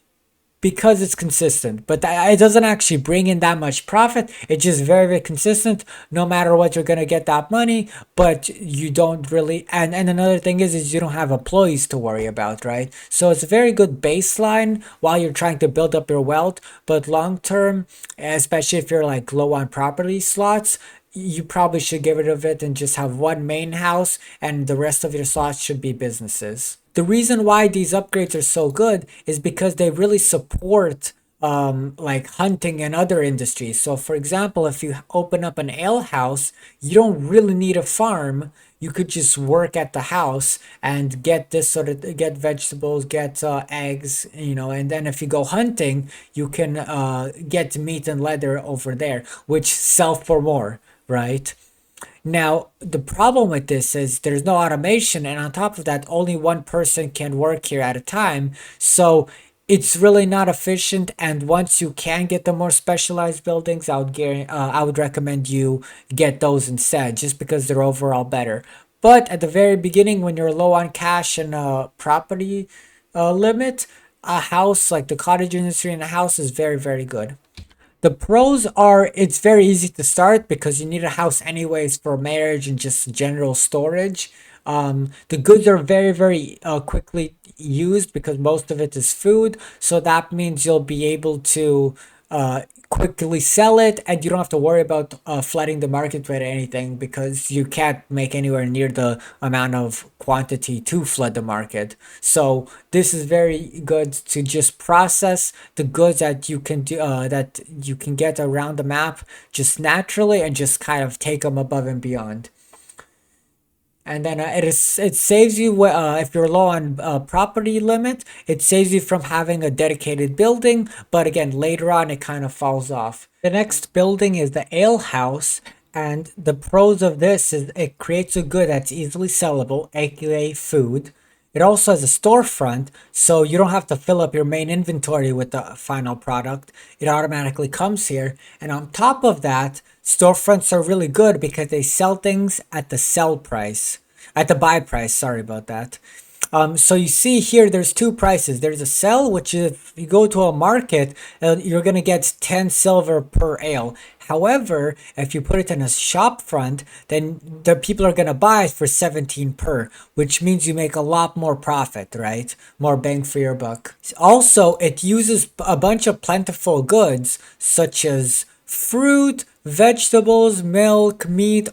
because it's consistent. But it doesn't actually bring in that much profit. It's just very consistent. No matter what, you're gonna get that money, but you don't really. And another thing is you don't have employees to worry about, right? So it's a very good baseline while you're trying to build up your wealth. But long term, especially if you're like low on property slots, you probably should get rid of it and just have one main house, and the rest of your slots should be businesses. The reason why these upgrades are so good is because they really support like hunting and other industries. So for example, if you open up an alehouse, you don't really need a farm. You could just work at the house and get get vegetables, get eggs, and then if you go hunting, you can get meat and leather over there, which sell for more, right? Now, the problem with this is there's no automation, and on top of that, only one person can work here at a time. So it's really not efficient. And once you can get the more specialized buildings, I would recommend you get those instead, just because they're overall better. But at the very beginning, when you're low on cash and property limit, a house like the cottage industry and a house is very good. The pros are it's very easy to start because you need a house anyways for marriage and just general storage. The goods are very quickly used because most of it is food. So that means you'll be able to quickly sell it, and you don't have to worry about flooding the market with anything because you can't make anywhere near the amount of quantity to flood the market. So this is very good to just process the goods that you can do that you can get around the map just naturally and just kind of take them above and beyond. And then it saves you if you're low on property limit. It saves you from having a dedicated building, but again later on it kind of falls off. The next building is the Alehouse, and the pros of this is it creates a good that's easily sellable, aka food. It also has a storefront, so you don't have to fill up your main inventory with the final product. It automatically comes here. And on top of that, storefronts are really good because they sell things at the sell price, at the buy price. Sorry about that. So you see here, there's two prices. There's a sell, which if you go to a market, you're going to get 10 silver per ale. However, if you put it in a shop front, then the people are going to buy it for 17 per, which means you make a lot more profit, right? More bang for your buck. Also, it uses a bunch of plentiful goods, such as fruit, vegetables, milk, meat,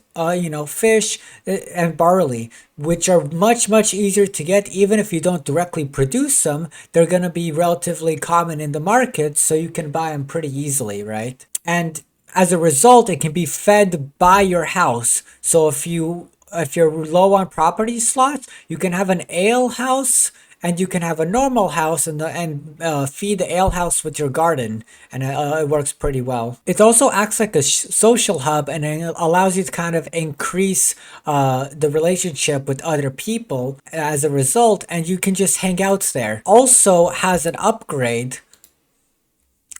fish, and barley, which are much easier to get. Even if you don't directly produce them, they're going to be relatively common in the market, so you can buy them pretty easily, right? And as a result, it can be fed by your house. So if you're low on property slots, you can have an ale house, and you can have a normal house and feed the ale house with your garden, and it works pretty well. It also acts like a social hub, and it allows you to kind of increase the relationship with other people as a result, and you can just hang out there. Also has an upgrade.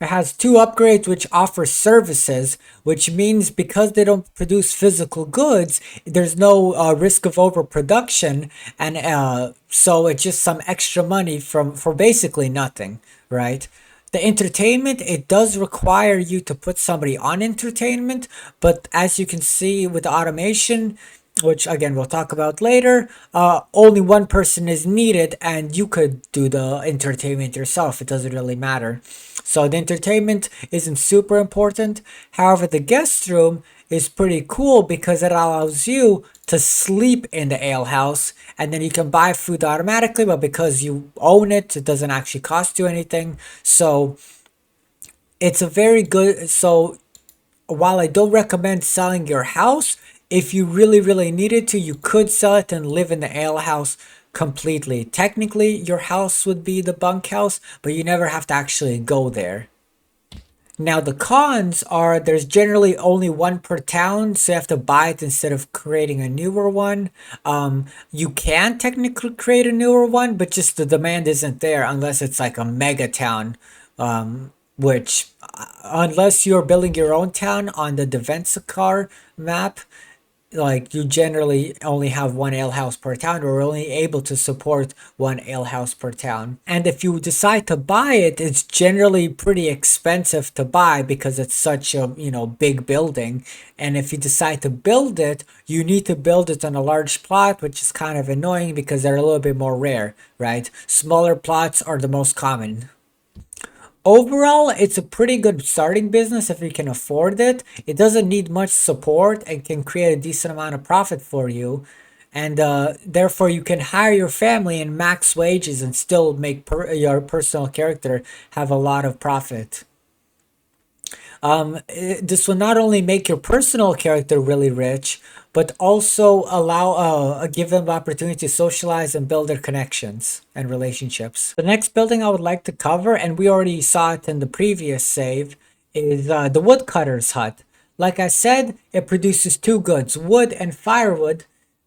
It has two upgrades which offer services, which means because they don't produce physical goods, there's no risk of overproduction, and so it's just some extra money for basically nothing, right? The entertainment, it does require you to put somebody on entertainment, but as you can see with the automation, which again we'll talk about later, only one person is needed, and you could do the entertainment yourself. It doesn't really matter. So the entertainment isn't super important. However, the guest room is pretty cool because it allows you to sleep in the ale house, and then you can buy food automatically, but because you own it, it doesn't actually cost you anything. So it's a very good. So while I don't recommend selling your house, if you really needed to, you could sell it and live in the ale house completely. Technically, your house would be the bunkhouse, but you never have to actually go there. Now the cons are there's generally only one per town, so you have to buy it instead of creating a newer one. You can technically create a newer one, but just the demand isn't there unless it's like a mega town, which unless you're building your own town on the Devensicar map, like you generally only have one alehouse per town, or only able to support one alehouse per town. And if you decide to buy it, it's generally pretty expensive to buy because it's such a big building. And if you decide to build it, you need to build it on a large plot, which is kind of annoying because they're a little bit more rare, right? Smaller plots are the most common. Overall, it's a pretty good starting business if you can afford it. It doesn't need much support and can create a decent amount of profit for you. And therefore, you can hire your family and max wages and still make your personal character have a lot of profit. This will not only make your personal character really rich, but also allow give them the opportunity to socialize and build their connections and relationships. The next building I would like to cover, and we already saw it in the previous save, is the woodcutter's hut. Like I said, it produces two goods, wood and firewood,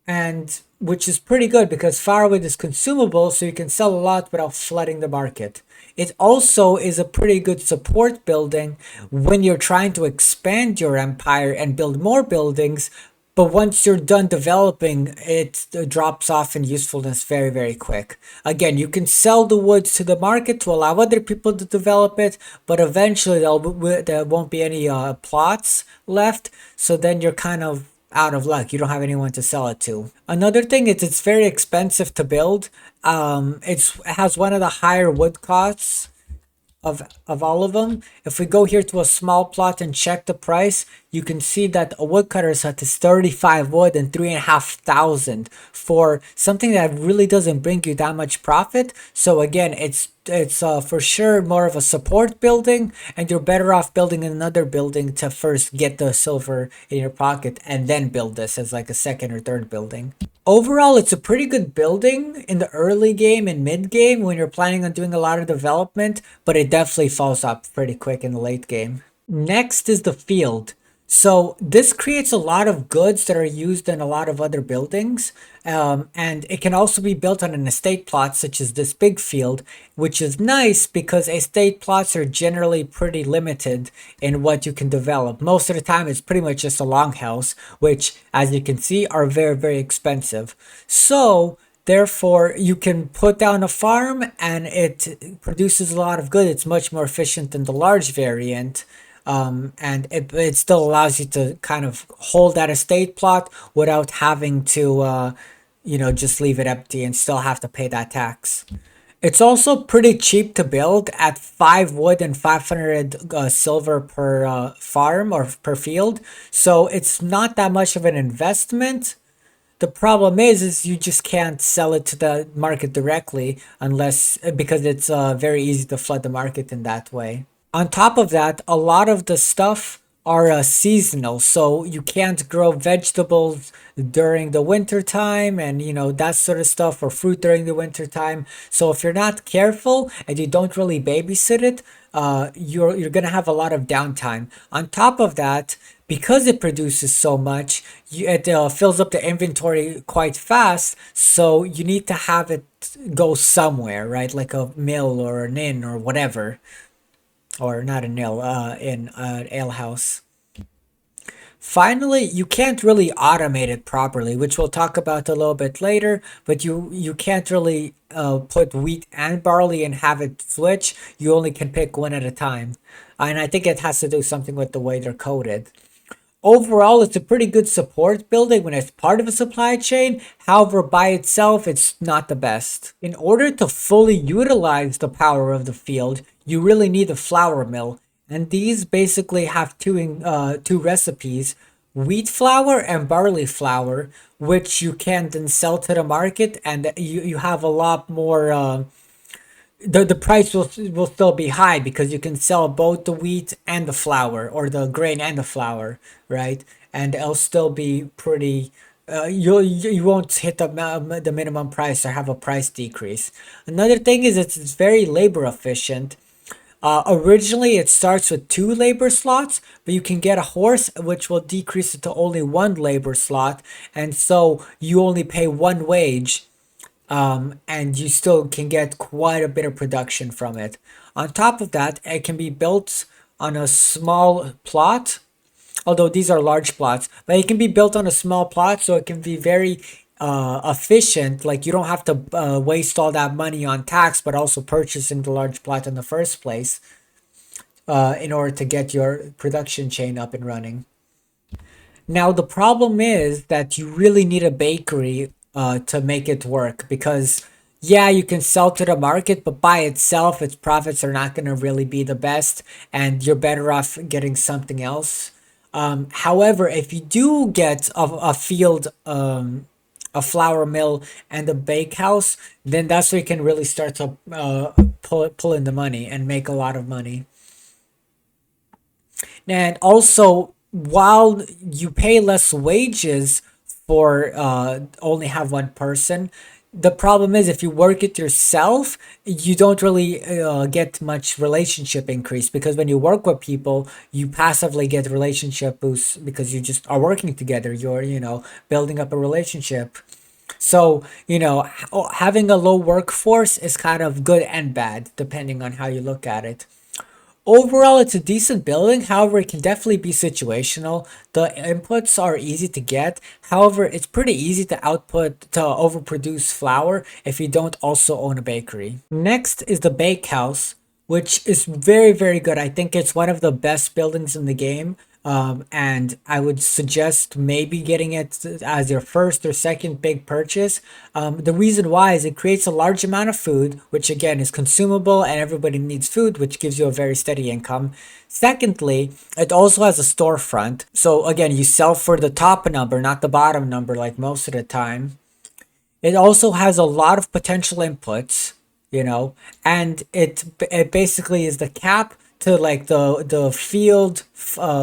and which is pretty good because firewood is consumable, so you can sell a lot without flooding the market. It also is a pretty good support building when you're trying to expand your empire and build more buildings, but once you're done developing, it drops off in usefulness very quick. Again, you can sell the woods to the market to allow other people to develop it, but eventually there won't be any plots left, so then you're kind of out of luck. You don't have anyone to sell it to. Another thing is it's very expensive to build. It has one of the higher wood costs. of all of them, if we go here to a small plot and check the price, you can see that a woodcutter's hut is 35 wood and 3,500 for something that really doesn't bring you that much profit. So again, it's for sure more of a support building, and you're better off building another building to first get the silver in your pocket and then build this as like a second or third building. Overall, it's a pretty good building in the early game and mid game when you're planning on doing a lot of development, but it definitely falls off pretty quick in the late game. Next is the field. So this creates a lot of goods that are used in a lot of other buildings, and it can also be built on an estate plot such as this big field, which is nice because estate plots are generally pretty limited in what you can develop. Most of the time it's pretty much just a longhouse, which as you can see are very, very expensive. So therefore, you can put down a farm and it produces a lot of good. It's much more efficient than the large variant. And it still allows you to kind of hold that estate plot without having to, just leave it empty and still have to pay that tax. It's also pretty cheap to build at 5 wood and 500 silver per farm or per field. So it's not that much of an investment. The problem is you just can't sell it to the market directly because it's very easy to flood the market in that way. On top of that, a lot of the stuff are seasonal, so you can't grow vegetables during the winter time and that sort of stuff, or fruit during the winter time. So if you're not careful and you don't really babysit it, you're gonna have a lot of downtime. On top of that, because it produces so much, it fills up the inventory quite fast, so you need to have it go somewhere, right? Like a mill or an inn or whatever. Or not a nil, in an alehouse. Finally, you can't really automate it properly, which we'll talk about a little bit later, but you can't really put wheat and barley and have it switch. You only can pick one at a time. And I think it has to do something with the way they're coded. Overall, it's a pretty good support building when it's part of a supply chain. However, by itself, it's not the best. In order to fully utilize the power of the field, you really need a flour mill. And these basically have two recipes, wheat flour and barley flour, which you can then sell to the market, and you have a lot more the price will still be high because you can sell both the wheat and the flour, or the grain and the flour, right? And it'll still be pretty. You won't hit the minimum price or have a price decrease. Another thing is it's very labor efficient. Originally, it starts with 2 labor slots, but you can get a horse, which will decrease it to only 1 labor slot, and so you only pay 1 wage, and you still can get quite a bit of production from it. On top of that, it can be built on a small plot, although these are large plots, but it can be built on a small plot, so it can be very efficient. Like you don't have to waste all that money on tax, but also purchasing the large plot in the first place in order to get your production chain up and running. Now, the problem is that you really need a bakery to make it work because, yeah, you can sell to the market, but by itself, its profits are not going to really be the best, and you're better off getting something else. However, if you do get a field, a flour mill, and a bakehouse, then that's where you can really start to pull in the money and make a lot of money. And also, while you pay less wages for only have one person, the problem is if you work it yourself, you don't really get much relationship increase, because when you work with people, you passively get relationship boosts because you just are working together. You're, building up a relationship. So, having a low workforce is kind of good and bad, depending on how you look at it. Overall, it's a decent building. However, it can definitely be situational. The inputs are easy to get. However, it's pretty easy to overproduce flour if you don't also own a bakery. Next is the Bakehouse, which is very, very good. I think it's one of the best buildings in the game. And I would suggest maybe getting it as your first or second big purchase. The reason why is it creates a large amount of food, which again is consumable, and everybody needs food, which gives you a very steady income. Secondly, it also has a storefront. So again, you sell for the top number, not the bottom number like most of the time. It also has a lot of potential inputs, and it basically is the cap to like the field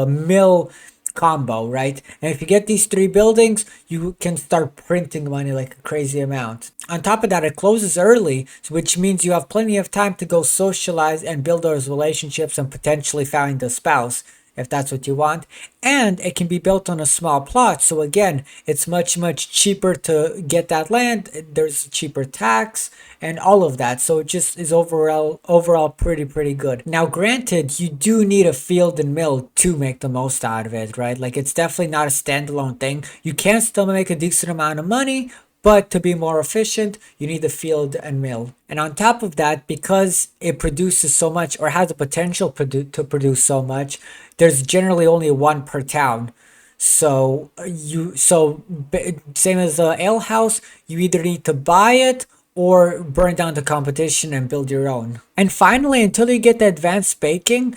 mill combo, right? And if you get these three buildings, you can start printing money like a crazy amount. On top of that, it closes early, which means you have plenty of time to go socialize and build those relationships and potentially find a spouse if that's what you want. And it can be built on a small plot. So again, it's much cheaper to get that land. There's cheaper tax and all of that. So it just is overall pretty good. Now, granted, you do need a field and mill to make the most out of it, right? Like it's definitely not a standalone thing. You can still make a decent amount of money, but to be more efficient, you need the field and mill. And on top of that, because it produces so much or has the potential to produce so much, there's generally only one per town. So same as the alehouse, you either need to buy it or burn down the competition and build your own. And finally, until you get the advanced baking,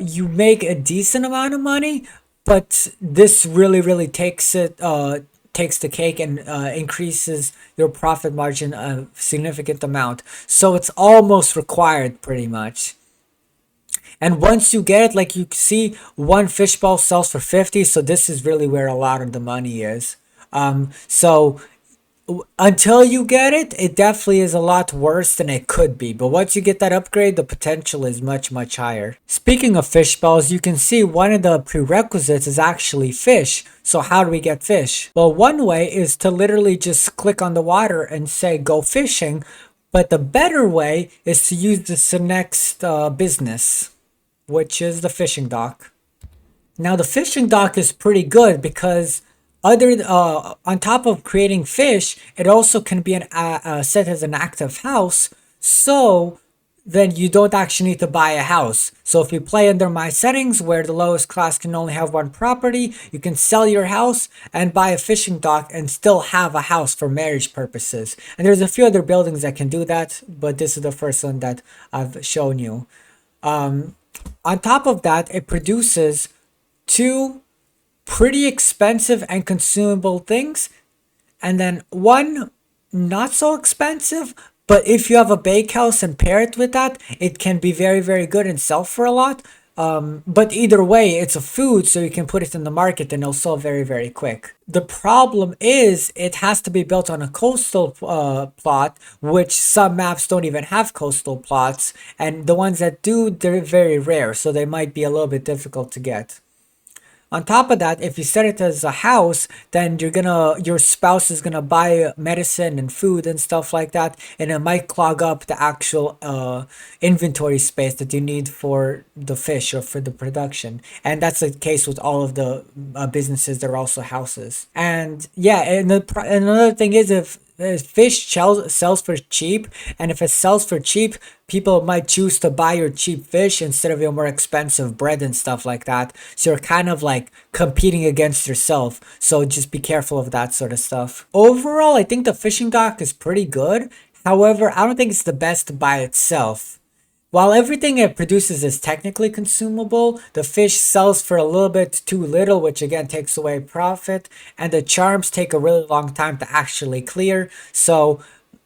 you make a decent amount of money, but this really takes the cake and increases your profit margin a significant amount. So it's almost required pretty much. And once you get it, like you see, one fishbowl sells for 50. So this is really where a lot of the money is. So until you get it, it definitely is a lot worse than it could be. But once you get that upgrade, the potential is much higher. Speaking of fish balls, you can see one of the prerequisites is actually fish. So how do we get fish? Well, one way is to literally just click on the water and say go fishing. But the better way is to use this next business, which is the fishing dock. Now the fishing dock is pretty good because on top of creating fish, it also can be set as an active house. So then you don't actually need to buy a house. So if you play under my settings where the lowest class can only have one property, you can sell your house and buy a fishing dock and still have a house for marriage purposes. And there's a few other buildings that can do that, but this is the first one that I've shown you. On top of that, it produces two pretty expensive and consumable things, and then one not so expensive, but if you have a bakehouse and pair it with that, it can be very good and sell for a lot. But either way, it's a food, so you can put it in the market and it'll sell very quick. The problem is it has to be built on a coastal plot, which some maps don't even have coastal plots, and the ones that do, they're very rare, so they might be a little bit difficult to get. On top of that, if you set it as a house, then your spouse is gonna buy medicine and food and stuff like that, and it might clog up the actual inventory space that you need for the fish or for the production. And that's the case with all of the businesses that are also houses. And yeah, and another thing is if fish sells for cheap, and if it sells for cheap, people might choose to buy your cheap fish instead of your more expensive bread and stuff like that. So you're kind of like competing against yourself. So just be careful of that sort of stuff. Overall, I think the fishing dock is pretty good. However, I don't think it's the best by itself. While everything it produces is technically consumable, the fish sells for a little bit too little, which again takes away profit, and the charms take a really long time to actually clear. So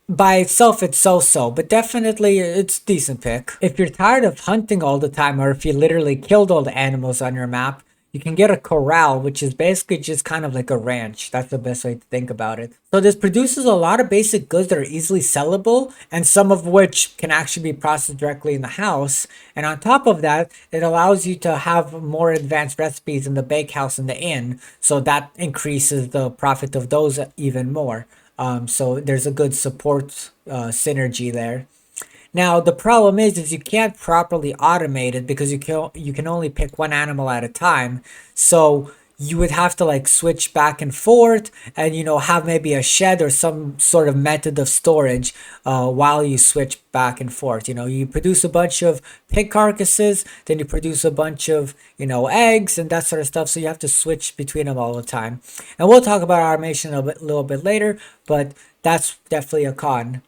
by itself, it's so-so, but definitely it's a decent pick. If you're tired of hunting all the time, or if you literally killed all the animals on your map, you can get a corral, which is basically just kind of like a ranch. That's the best way to think about it. So this produces a lot of basic goods that are easily sellable, and some of which can actually be processed directly in the house. And on top of that, it allows you to have more advanced recipes in the bakehouse and the inn. So that increases the profit of those even more. So there's a good support synergy there. Now the problem is you can't properly automate it because you can only pick one animal at a time. So you would have to like switch back and forth and have maybe a shed or some sort of method of storage while you switch back and forth. You produce a bunch of pig carcasses, then you produce a bunch of eggs and that sort of stuff, so you have to switch between them all the time. And we'll talk about automation a little bit later, but that's definitely a con.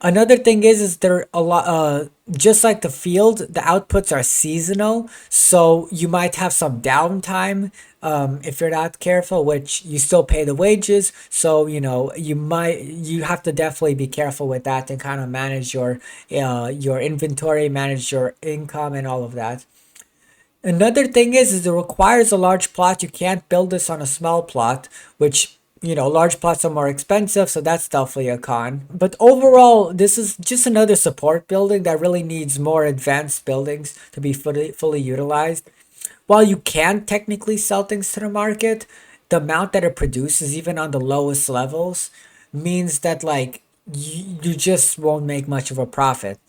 Another thing is there a lot just like the field, the outputs are seasonal, so you might have some downtime if you're not careful, which you still pay the wages. So you have to definitely be careful with that and kind of manage your inventory, manage your income, and all of that. Another thing is it requires a large plot. You can't build this on a small plot, which, large plots are more expensive, so that's definitely a con. But overall, this is just another support building that really needs more advanced buildings to be fully utilized. While you can technically sell things to the market, the amount that it produces, even on the lowest levels, means that like you just won't make much of a profit.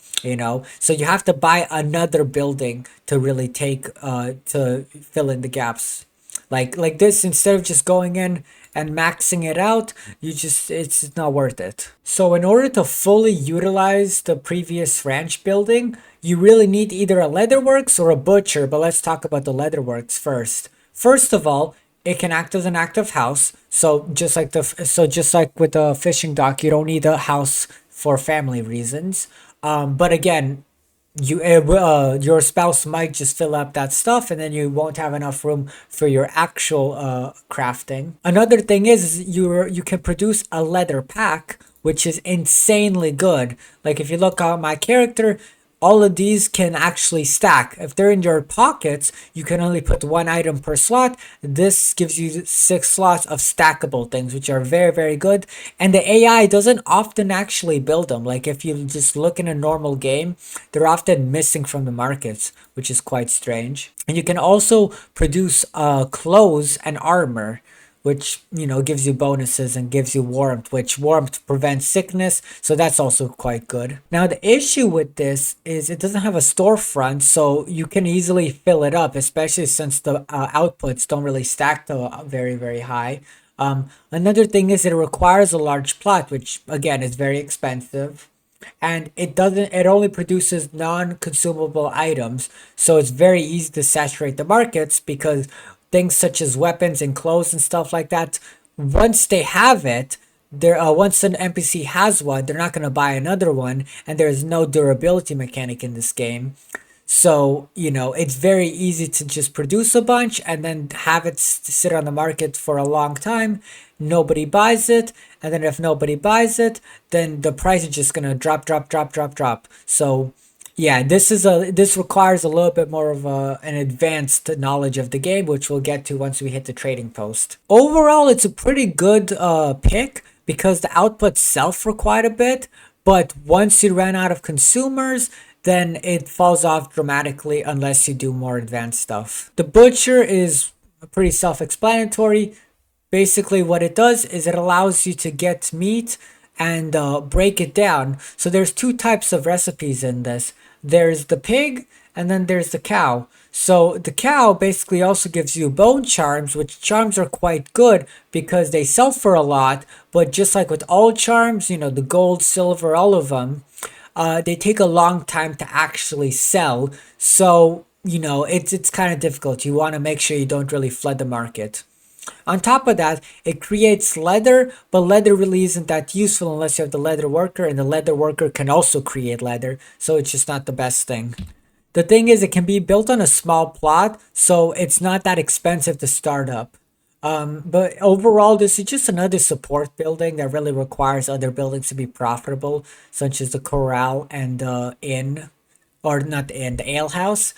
So you have to buy another building to really take to fill in the gaps. Like this, instead of just going in and maxing it out, it's not worth it. So in order to fully utilize the previous ranch building, you really need either a leatherworks or a butcher. But let's talk about the leatherworks first. First of all, it can act as an active house. So just like with the fishing dock, you don't need a house for family reasons. But again, your spouse might just fill up that stuff, and then you won't have enough room for your actual crafting. Another thing is you can produce a leather pack, which is insanely good. Like if you look at my character, all of these can actually stack. If they're in your pockets, you can only put one item per slot. This gives you 6 slots of stackable things, which are very, very good. And the AI doesn't often actually build them. Like if you just look in a normal game, they're often missing from the markets, which is quite strange. And you can also produce clothes and armor, which gives you bonuses and gives you warmth, which warmth prevents sickness, so that's also quite good. Now the issue with this is it doesn't have a storefront, so you can easily fill it up, especially since the outputs don't really stack to very, very high. Another thing is it requires a large plot, which again is very expensive, and it only produces non-consumable items, so it's very easy to saturate the markets because things such as weapons and clothes and stuff like that, once they have it, once an NPC has one, they're not going to buy another one, and there's no durability mechanic in this game. So, it's very easy to just produce a bunch and then have it sit on the market for a long time. Nobody buys it. And then if nobody buys it, then the price is just going to drop, drop, drop, drop, drop. So, yeah, this requires a little bit more of an advanced knowledge of the game, which we'll get to once we hit the trading post. Overall, it's a pretty good pick because the outputs sell quite a bit, but once you run out of consumers, then it falls off dramatically unless you do more advanced stuff. The butcher is pretty self-explanatory. Basically, what it does is it allows you to get meat and break it down. So there's 2 types of recipes in this. There's the pig and then there's the cow. So the cow basically also gives you bone charms, which charms are quite good because they sell for a lot. But just like with all charms, the gold, silver, all of them, they take a long time to actually sell. So, it's kind of difficult. You want to make sure you don't really flood the market. On top of that, it creates leather, but leather really isn't that useful unless you have the leatherworker, and the leatherworker can also create leather, so it's just not the best thing. The thing is, it can be built on a small plot, so it's not that expensive to start up. But overall, this is just another support building that really requires other buildings to be profitable, such as the Corral and the inn, or not the inn, the alehouse.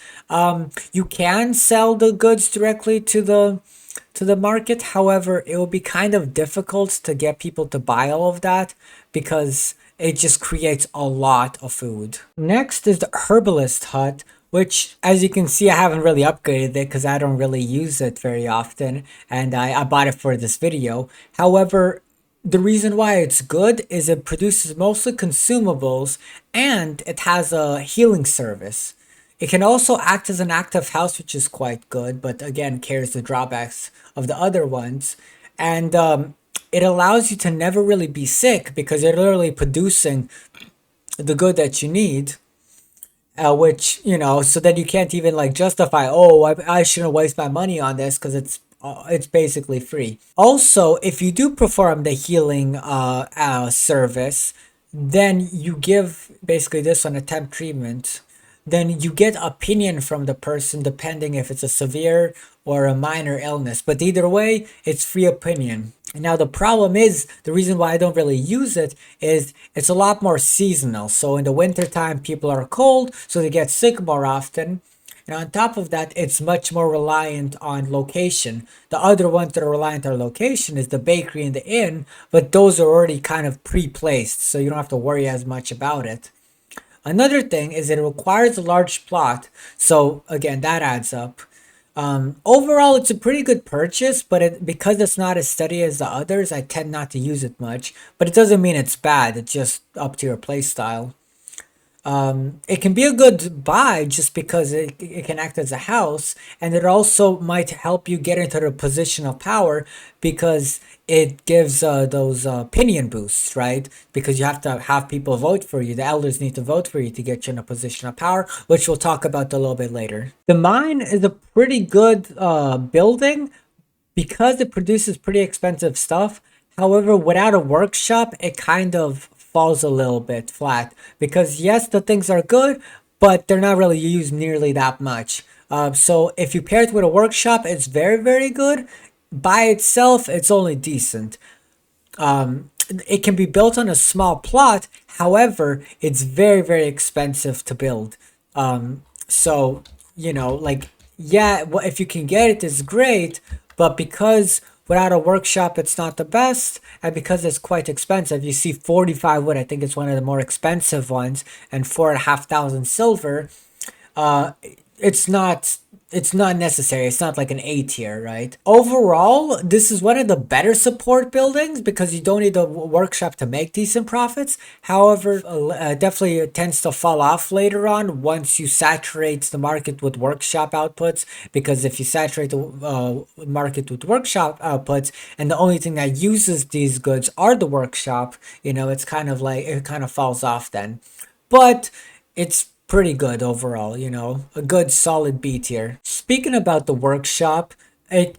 You can sell the goods directly to the market. However, it will be kind of difficult to get people to buy all of that because it just creates a lot of food. Next is the Herbalist hut, which, as you can see, I haven't really upgraded it because I don't really use it very often, and I bought it for this video. However, the reason why it's good is it produces mostly consumables and it has a healing service. It can also act as an active house, which is quite good, but again, carries the drawbacks of the other ones. And it allows you to never really be sick because you're literally producing the good that you need, which, so that you can't even like justify, oh, I shouldn't waste my money on this because it's basically free. Also, if you do perform the healing service, then you give basically this on a temp treatment, then you get opinion from the person depending if it's a severe or a minor illness. But either way, it's free opinion. Now the problem is, the reason why I don't really use it is it's a lot more seasonal. So in the wintertime, people are cold, so they get sick more often. And on top of that, it's much more reliant on location. The other ones that are reliant on location is the bakery and the inn, but those are already kind of pre-placed, so you don't have to worry as much about it. Another thing is it requires a large plot, so again, that adds up. Overall, it's a pretty good purchase, but because it's not as steady as the others, I tend not to use it much. But it doesn't mean it's bad, it's just up to your playstyle. It can be a good buy just because it can act as a house, and it also might help you get into the position of power because it gives those opinion boosts, right? Because you have to have people vote for you. The elders need to vote for you to get you in a position of power, which we'll talk about a little bit later. The mine is a pretty good building because it produces pretty expensive stuff. However, without a workshop, it kind of falls a little bit flat because yes, the things are good, but they're not really used nearly that much. So if you pair it with a workshop, it's very, very good. By itself, it's only decent. It can be built on a small plot. However, it's very, very expensive to build. So, like, yeah, if you can get it, it's great. But because without a workshop, it's not the best. And because it's quite expensive, you see 45 wood, I think it's one of the more expensive ones, and 4,500 silver. Uh, it's not it's not necessary. It's not like an A tier, right? Overall, this is one of the better support buildings because you don't need a workshop to make decent profits. However, definitely tends to fall off later on once you saturate the market with workshop outputs. Because if you saturate the market with workshop outputs and the only thing that uses these goods are the workshop, it's kind of like it kind of falls off then. But it's pretty good overall, a good solid B tier. Speaking about the workshop,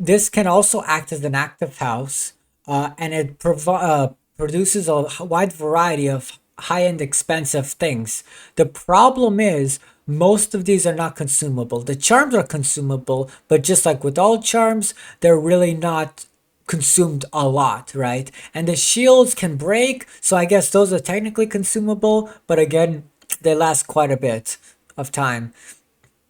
this can also act as an active house, and it produces a wide variety of high-end expensive things. The problem is most of these are not consumable. The charms are consumable, but just like with all charms, they're really not consumed a lot, right? And the shields can break, so I guess those are technically consumable, but again, they last quite a bit of time.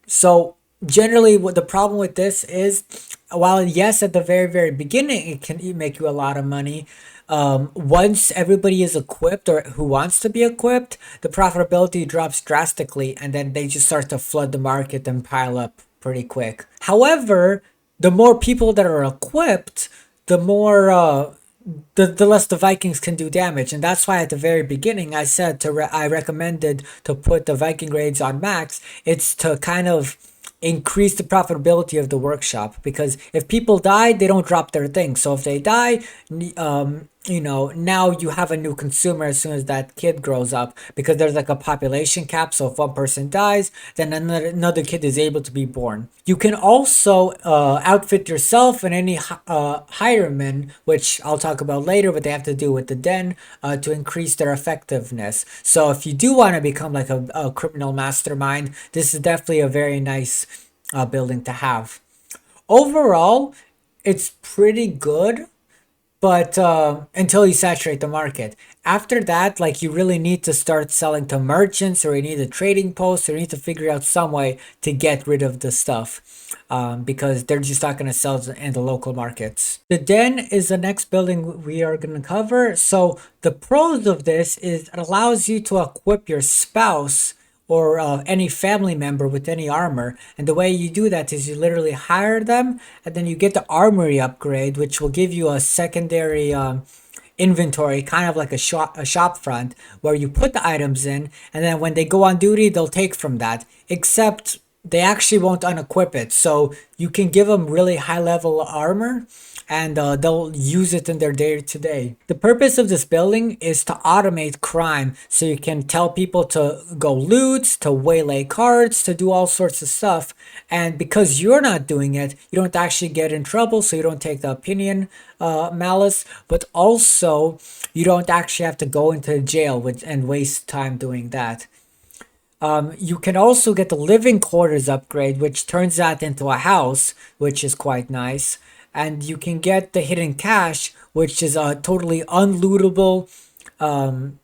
So generally, what the problem with this is, while yes, at the very, very beginning, it can make you a lot of money. Once everybody is equipped or who wants to be equipped, the profitability drops drastically, and then they just start to flood the market and pile up pretty quick. However, the more people that are equipped, the more the less the Vikings can do damage, and that's why at the very beginning I said I recommended to put the Viking raids on max. It's to kind of increase the profitability of the workshop, because if people die, they don't drop their things. So if they die, now you have a new consumer as soon as that kid grows up, because there's like a population cap. So if one person dies, then another kid is able to be born. You can also outfit yourself and any hiremen, which I'll talk about later, but they have to do with the den to increase their effectiveness. So if you do want to become like a criminal mastermind, this is definitely a very nice building to have. Overall, it's pretty good, but until you saturate the market. After that, like, you really need to start selling to merchants, or you need a trading post, or you need to figure out some way to get rid of the stuff, because they're just not going to sell in the local markets. The den is the next building we are going to cover. So the pros of this is it allows you to equip your spouse or any family member with any armor. And the way you do that is you literally hire them, and then you get the armory upgrade, which will give you a secondary inventory, kind of like a shop front, where you put the items in, and then when they go on duty, they'll take from that. Except they actually won't unequip it, so you can give them really high level armor, and they'll use it in their day to day. The purpose of this building is to automate crime, so you can tell people to go loot, to waylay carts, to do all sorts of stuff. And because you're not doing it, you don't actually get in trouble, so you don't take the opinion malice, but also you don't actually have to go into jail and waste time doing that. You can also get the living quarters upgrade, which turns that into a house, which is quite nice. And you can get the hidden cache, which is a totally unlootable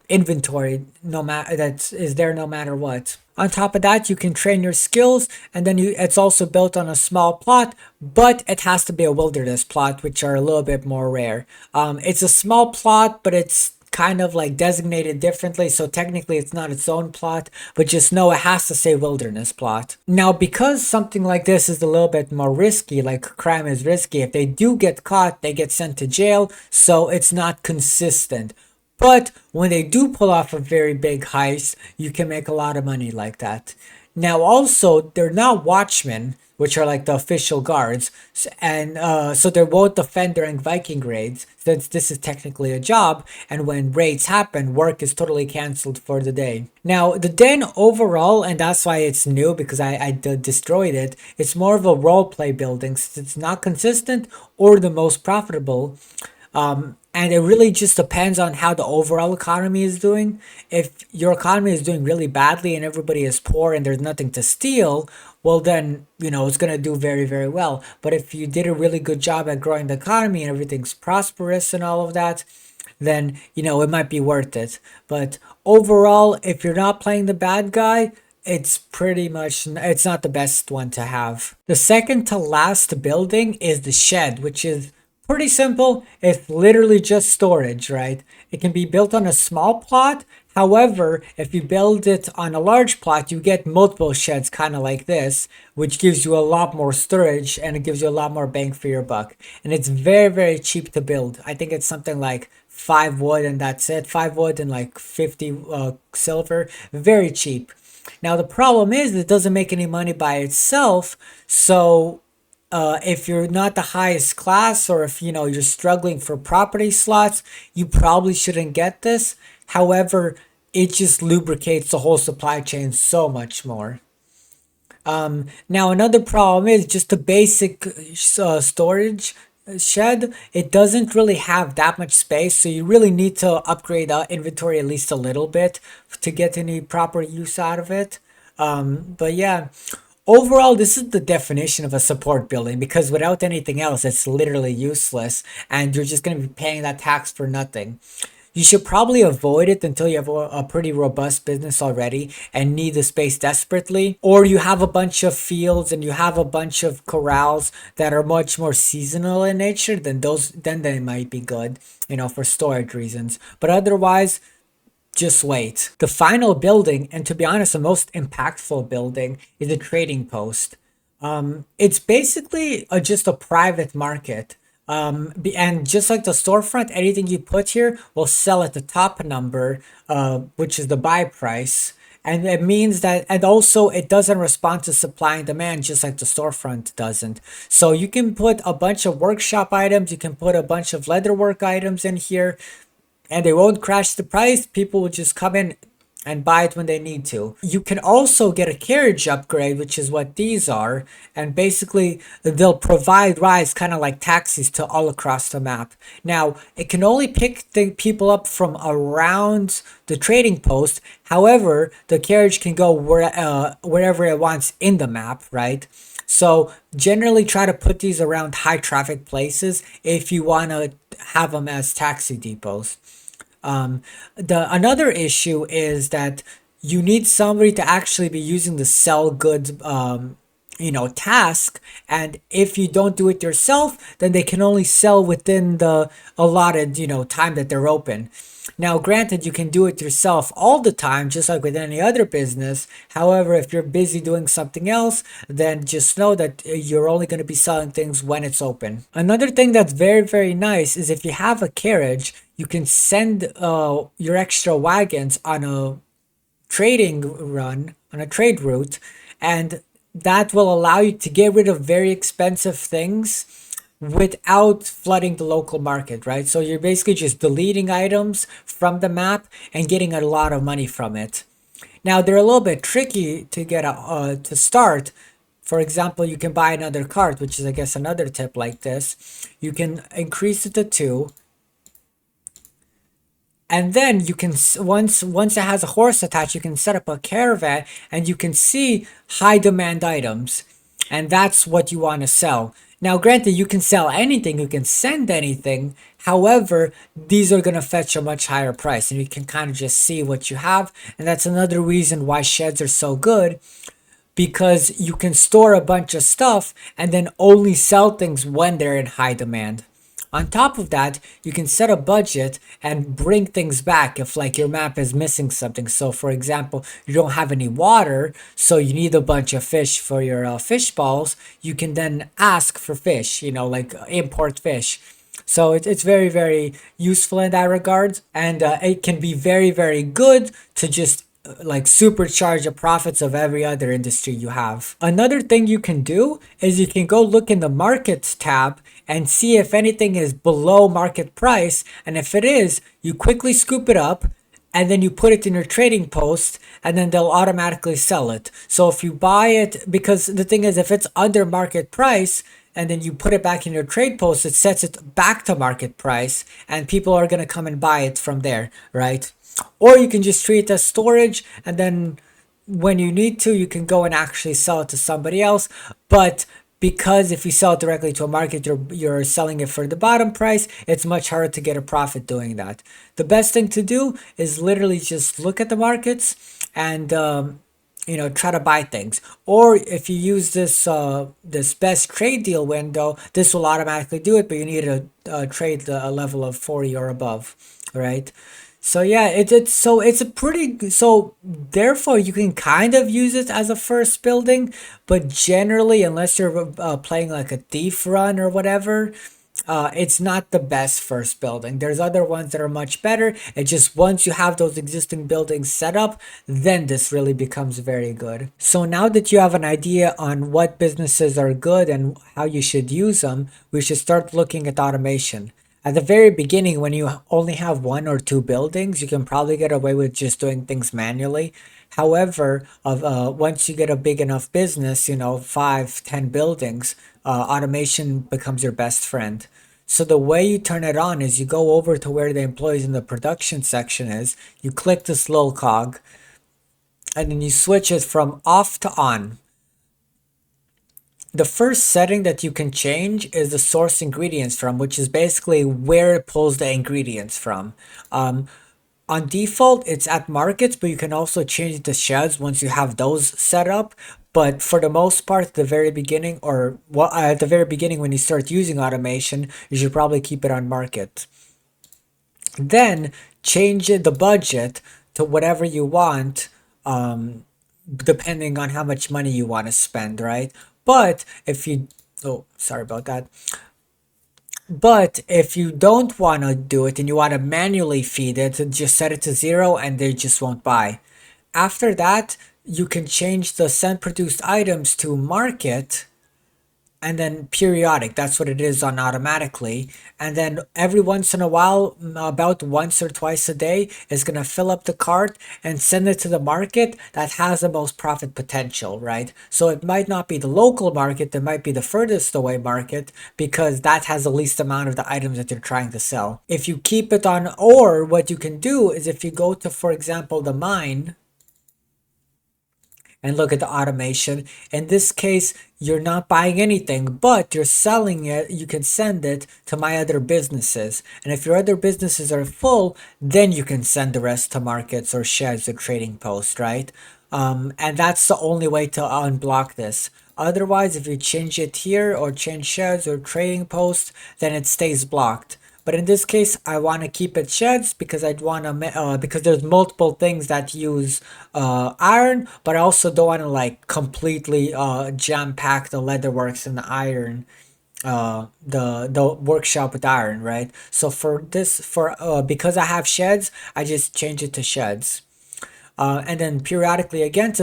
inventory, that is there no matter what. On top of that, you can train your skills, and then it's also built on a small plot, but it has to be a wilderness plot, which are a little bit more rare. It's a small plot, but it's kind of like designated differently, so technically it's not its own plot, but just know it has to say wilderness plot. Now, because something like this is a little bit more risky, like crime is risky, if they do get caught, they get sent to jail, so it's not consistent. But when they do pull off a very big heist, you can make a lot of money like that. Now, also, they're not watchmen, which are like the official guards, and so they won't defend during Viking raids, since this is technically a job, and when raids happen, work is totally cancelled for the day. Now, the den overall, and that's why it's new, because I destroyed it, it's more of a roleplay building, since it's not consistent or the most profitable. And it really just depends on how the overall economy is doing. If your economy is doing really badly and everybody is poor and there's nothing to steal, well then, it's going to do very, very well. But if you did a really good job at growing the economy and everything's prosperous and all of that, then, it might be worth it. But overall, if you're not playing the bad guy, it's not the best one to have. The second to last building is the shed, which is pretty simple. It's literally just storage, right? It can be built on a small plot. However, if you build it on a large plot, you get multiple sheds kind of like this, which gives you a lot more storage and it gives you a lot more bang for your buck. And it's very, very cheap to build. I think it's something like 5 wood and that's it. 5 wood and like 50 silver. Very cheap. Now, the problem is it doesn't make any money by itself. So if you're not the highest class, or if you're struggling for property slots, you probably shouldn't get this. However, it just lubricates the whole supply chain so much more. Now, another problem is just the basic storage shed. It doesn't really have that much space, so you really need to upgrade inventory at least a little bit to get any proper use out of it. But yeah. Overall, this is the definition of a support building, because without anything else, it's literally useless and you're just going to be paying that tax for nothing. You should probably avoid it until you have a pretty robust business already and need the space desperately, or you have a bunch of fields and you have a bunch of corrals that are much more seasonal in nature. Then they might be good, for storage reasons. But otherwise, just wait. The final building, and to be honest, the most impactful building, is a trading post. It's basically just a private market. And just like the storefront, anything you put here will sell at the top number, which is the buy price. And it means that, and also it doesn't respond to supply and demand, just like the storefront doesn't. So you can put a bunch of workshop items, you can put a bunch of leatherwork items in here, and they won't crash the price. People will just come in and buy it when they need to. You can also get a carriage upgrade, which is what these are. And basically, they'll provide rides kind of like taxis to all across the map. Now, it can only pick the people up from around the trading post. However, the carriage can go wherever it wants in the map, right? So generally try to put these around high traffic places if you want to have them as taxi depots. Another issue is that you need somebody to actually be using the sell goods task, and if you don't do it yourself, then they can only sell within the allotted time that they're open. Now, granted, you can do it yourself all the time, just like with any other business. However, if you're busy doing something else, then just know that you're only going to be selling things when it's open. Another thing that's very, very nice is if you have a carriage, you can send your extra wagons on a trading run, on a trade route, and that will allow you to get rid of very expensive things without flooding the local market, right? So you're basically just deleting items from the map and getting a lot of money from it. Now they're a little bit tricky to get to start. For example, you can buy another cart, which is I guess another tip like this. You can increase it to two, and then you can once it has a horse attached, you can set up a caravan and you can see high demand items, and that's what you want to sell. Now granted, you can sell anything, you can send anything. However, these are going to fetch a much higher price, and you can kind of just see what you have. And that's another reason why sheds are so good, because you can store a bunch of stuff and then only sell things when they're in high demand. On top of that, you can set a budget and bring things back if like your map is missing something. So for example, you don't have any water, so you need a bunch of fish for your fish balls. You can then ask for fish, like import fish. So it's very, very useful in that regard. And it can be very, very good to just like supercharge the profits of every other industry you have. Another thing you can do is you can go look in the markets tab and see if anything is below market price. And if it is, you quickly scoop it up and then you put it in your trading post, and then they'll automatically sell it. So if you buy it, because the thing is, if it's under market price and then you put it back in your trade post, it sets it back to market price and people are going to come and buy it from there, right? Or you can just treat it as storage, and then when you need to, you can go and actually sell it to somebody else. But because if you sell it directly to a market, you're selling it for the bottom price, it's much harder to get a profit doing that. The best thing to do is literally just look at the markets and try to buy things. Or if you use this best trade deal window, this will automatically do it, but you need to trade a level of 40 or above, right? So yeah, it's a pretty, so therefore you can kind of use it as a first building, but generally unless you're playing like a thief run or whatever, it's not the best first building. There's other ones that are much better. It just once you have those existing buildings set up, then this really becomes very good. So now that you have an idea on what businesses are good and how you should use them, we should start looking at automation. At the very beginning, when you only have one or two buildings, you can probably get away with just doing things manually. However, once you get a big enough business, 5, 10 buildings, automation becomes your best friend. So the way you turn it on is you go over to where the employees in the production section is, you click this little cog, and then you switch it from off to on. The first setting that you can change is the source ingredients from, which is basically where it pulls the ingredients from. On default, it's at markets, but you can also change the sheds once you have those set up. But for the most part, at the very beginning, or at the very beginning when you start using automation, you should probably keep it on market. Then change the budget to whatever you want, depending on how much money you want to spend, right? But if you, oh, sorry about that. But if you don't want to do it and you want to manually feed it, just set it to 0 and they just won't buy. After that, you can change the send produced items to market and then periodic. That's what it is on automatically. And then every once in a while, about once or twice a day, is going to fill up the cart and send it to the market that has the most profit potential, right? So it might not be the local market, it might be the furthest away market, because that has the least amount of the items that you're trying to sell. If you keep it on, or what you can do is if you go to, for example, the mine, and look at the automation. In this case, you're not buying anything, but you're selling it. You can send it to my other businesses. And if your other businesses are full, then you can send the rest to markets or sheds or trading post, right? And that's the only way to unblock this. Otherwise, if you change it here or change sheds or trading post, then it stays blocked. But in this case, I want to keep it sheds because I'd want to, because there's multiple things that use iron, but I also don't want to like completely jam pack the leatherworks and the iron the workshop with iron, right? So for this, for because I have sheds, I just change it to sheds. And then periodically again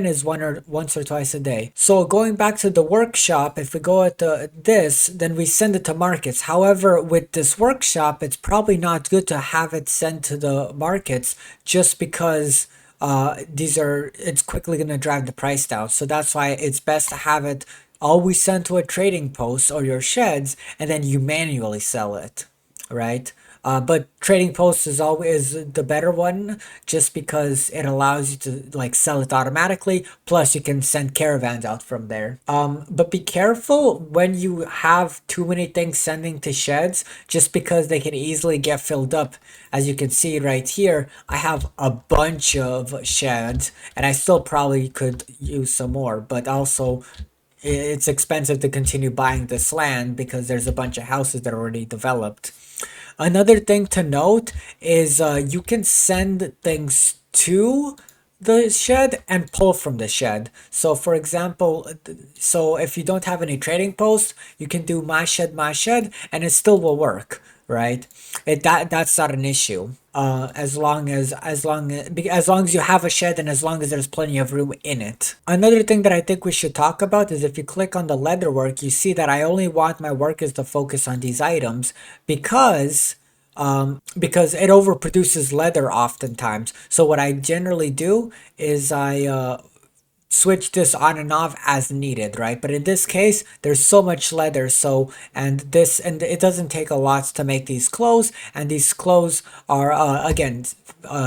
is once or twice a day. So going back to the workshop, if we go at this, then we send it to markets. However, with this workshop, it's probably not good to have it sent to the markets just because it's quickly going to drive the price down. So that's why it's best to have it always sent to a trading post or your sheds, and then you manually sell it, right? But trading post is always the better one, just because it allows you to like sell it automatically. Plus, you can send caravans out from there. But be careful when you have too many things sending to sheds, just because they can easily get filled up. As you can see right here, I have a bunch of sheds, and I still probably could use some more. But also, it's expensive to continue buying this land because there's a bunch of houses that are already developed. Another thing to note is you can send things to the shed and pull from the shed. So for example, so if you don't have any trading posts, you can do my shed, and it still will work, right? That's not an issue. As long as you have a shed and as long as there's plenty of room in it. Another thing that I think we should talk about is if you click on the leatherwork, you see that I only want my workers to focus on these items because it overproduces leather oftentimes. So what I generally do is I switch this on and off as needed, right? But in this case, there's so much leather, so and it doesn't take a lot to make these clothes, and these clothes are again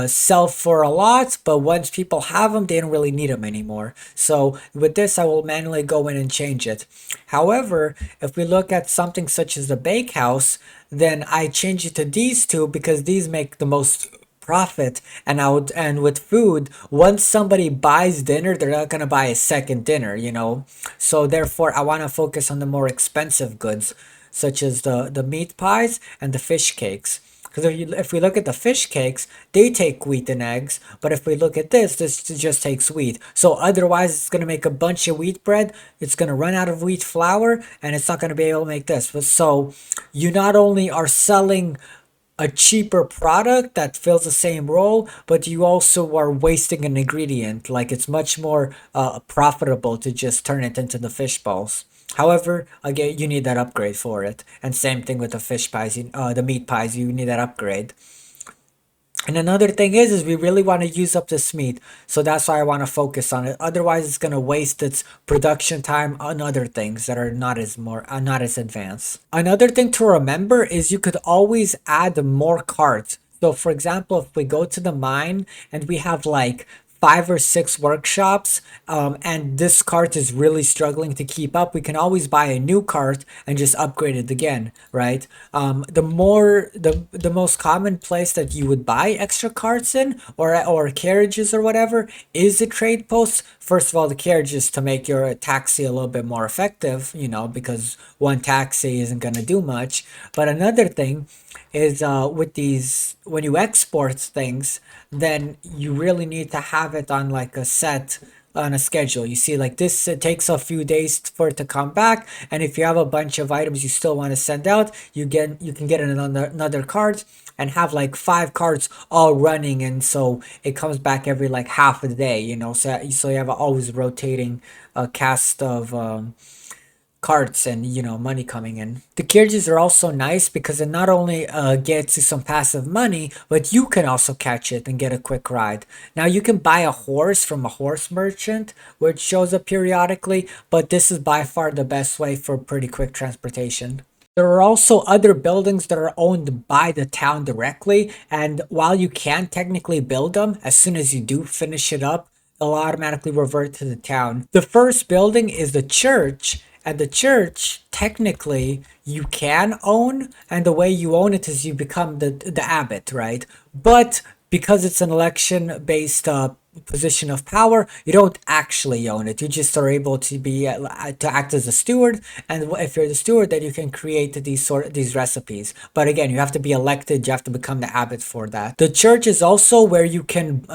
sell for a lot, but once people have them, they don't really need them anymore. So with this, I will manually go in and change it. However, if we look at something such as the Bakehouse, then I change it to these two because these make the most profit. And with food, once somebody buys dinner, they're not gonna buy a second dinner, you know. So therefore, I want to focus on the more expensive goods, such as the meat pies and the fish cakes. Because if we look at the fish cakes, they take wheat and eggs, but if we look at this just takes wheat. So otherwise, it's gonna make a bunch of wheat bread. It's gonna run out of wheat flour, and it's not gonna be able to make this. But so you not only are selling a cheaper product that fills the same role, but you also are wasting an ingredient. Like it's much more profitable to just turn it into the fish balls. However, again, you need that upgrade for it. And same thing with the fish pies, the meat pies, you need that upgrade. And another thing is we really want to use up this meat. So that's why I want to focus on it. Otherwise, it's going to waste its production time on other things that are not as advanced. Another thing to remember is you could always add more carts. So for example, if we go to the mine and we have like 5 or 6 workshops, and this cart is really struggling to keep up, we can always buy a new cart and just upgrade it again, right? The most common place that you would buy extra carts in, or carriages or whatever, is the trade posts. First of all, the carriages to make your taxi a little bit more effective, you know, because one taxi isn't gonna do much. But another thing is with these, when you export things, then you really need to have it on like on a schedule. You see, like this, it takes a few days for it to come back, and if you have a bunch of items you still want to send out, you can get another cart and have like 5 carts all running, and so it comes back every like half a day, you know. So you have a always rotating cast of carts and, you know, money coming in. The carriages are also nice because it not only gets you some passive money, but you can also catch it and get a quick ride. Now you can buy a horse from a horse merchant, which shows up periodically, but this is by far the best way for pretty quick transportation. There are also other buildings that are owned by the town directly, and while you can technically build them, as soon as you do finish it up, it'll automatically revert to the town. The first building is the church, and the church, technically, you can own, and the way you own it is you become the abbot, right? But because it's an election based position of power, you don't actually own it. You just are able to be to act as a steward, and if you're the steward, then you can create these recipes. But again, you have to be elected. You have to become the abbot for that. The church is also where you can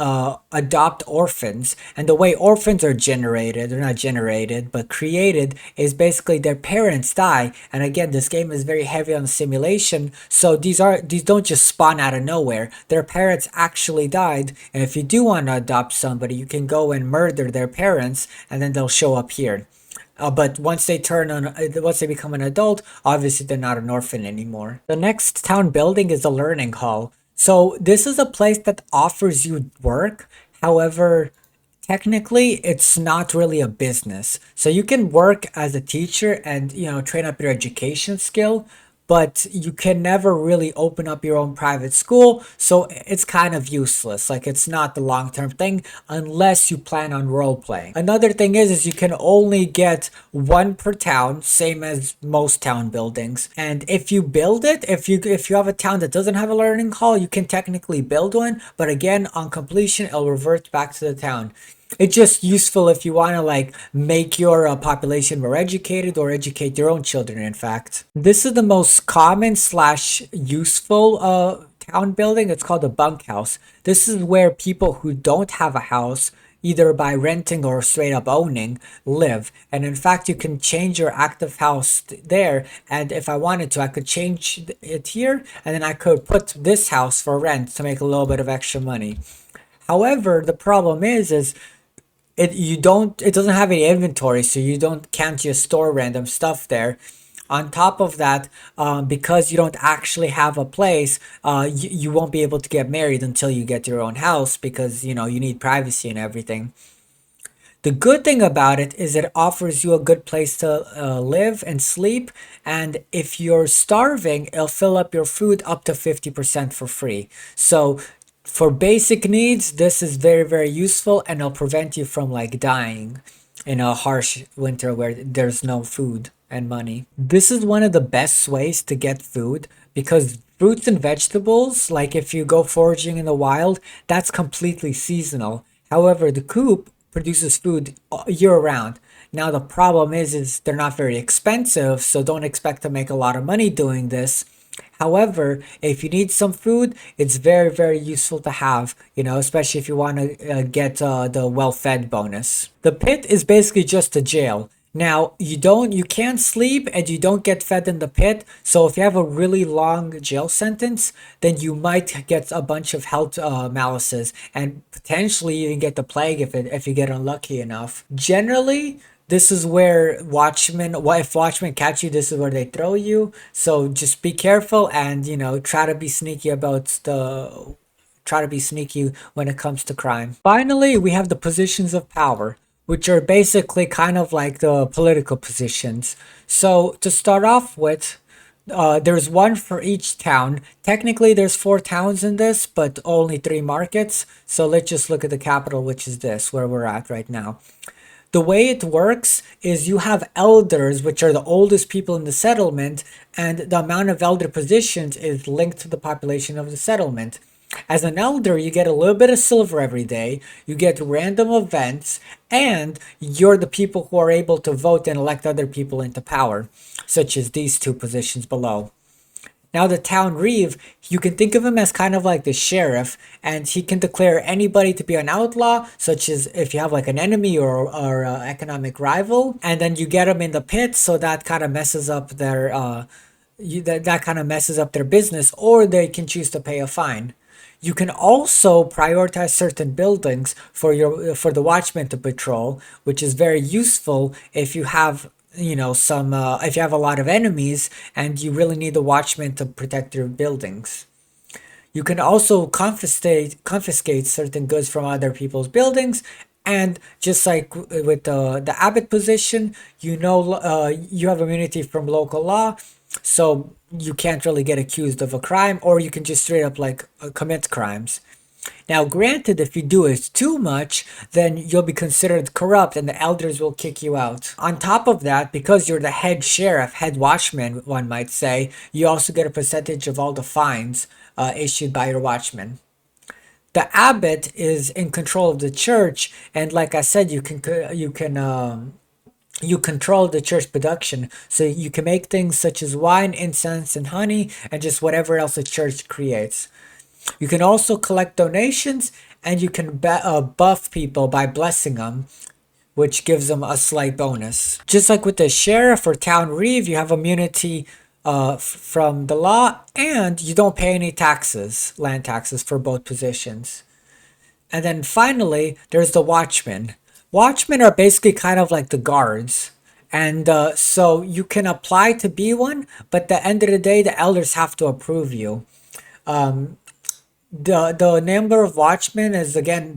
adopt orphans, and the way orphans are generated, they're not generated, but created, is basically their parents die. And again, this game is very heavy on simulation, so these don't just spawn out of nowhere. Their parents actually died, and if you do want to adopt somebody, you can go and murder their parents, and then they'll show up here. But once they become an adult, obviously they're not an orphan anymore. The next town building is the learning hall. So this is a place that offers you work. However, technically it's not really a business. So you can work as a teacher and, train up your education skill, but you can never really open up your own private school, so it's kind of useless. Like, it's not the long-term thing unless you plan on role playing. Another thing is you can only get one per town, same as most town buildings. And if you build it, if you have a town that doesn't have a learning hall, you can technically build one, but again, on completion, it'll revert back to the town. It's just useful if you want to like make your population more educated or educate your own children, in fact. This is the most common slash useful town building. It's called a bunkhouse. This is where people who don't have a house, either by renting or straight up owning, live. And in fact, you can change your active house there. And if I wanted to, I could change it here, and then I could put this house for rent to make a little bit of extra money. However, the problem is it doesn't have any inventory, so can't just store random stuff there. On top of that, because you don't actually have a place, you won't be able to get married until you get your own house, because you need privacy and everything. The good thing about it is it offers you a good place to live and sleep, and if you're starving, it'll fill up your food up to 50% for free. So for basic needs, this is very, very useful, and it'll prevent you from like dying in a harsh winter where there's no food and money. This is one of the best ways to get food, because fruits and vegetables, like if you go foraging in the wild, that's completely seasonal. However, the coop produces food year round. Now the problem is they're not very expensive, so don't expect to make a lot of money doing this. However, if you need some food, it's very, very useful to have, especially if you want to get the well-fed bonus. The pit is basically just a jail. Now, you can't sleep and you don't get fed in the pit. So if you have a really long jail sentence, then you might get a bunch of health malices, and potentially even get the plague if you get unlucky enough. Generally, this is where if watchmen catch you, this is where they throw you. So just be careful, and try to be sneaky when it comes to crime. Finally, we have the positions of power, which are basically kind of like the political positions. So to start off with, there's one for each town. Technically, there's 4 towns in this, but only 3 markets. So let's just look at the capital, which is this, where we're at right now. The way it works is you have elders, which are the oldest people in the settlement, and the amount of elder positions is linked to the population of the settlement. As an elder, you get a little bit of silver every day, you get random events, and you're the people who are able to vote and elect other people into power, such as these 2 positions below. Now the town reeve, you can think of him as kind of like the sheriff, and he can declare anybody to be an outlaw, such as if you have like an enemy or economic rival, and then you get them in the pit, so that kind of messes up that kind of messes up their business, or they can choose to pay a fine. You can also prioritize certain buildings for the watchmen to patrol, which is very useful if you have if you have a lot of enemies and you really need the watchmen to protect your buildings. You can also confiscate certain goods from other people's buildings, and just like with the abbot position, you have immunity from local law, so you can't really get accused of a crime, or you can just straight up commit crimes. Now, granted, if you do it too much, then you'll be considered corrupt and the elders will kick you out. On top of that, because you're the head sheriff, head watchman, one might say, you also get a percentage of all the fines issued by your watchmen. the abbot is in control of the church, and like I said, you control the church production, so you can make things such as wine, incense, and honey, and just whatever else the church creates. You can also collect donations, and you can buff people by blessing them, which gives them a slight bonus. Just like with the sheriff or town reeve, you have immunity from the law, and you don't pay any taxes, land taxes, for both positions. And then finally, there's the watchmen. Watchmen are basically kind of like the guards. And so you can apply to be one, but at the end of the day, the elders have to approve you. The number of watchmen is again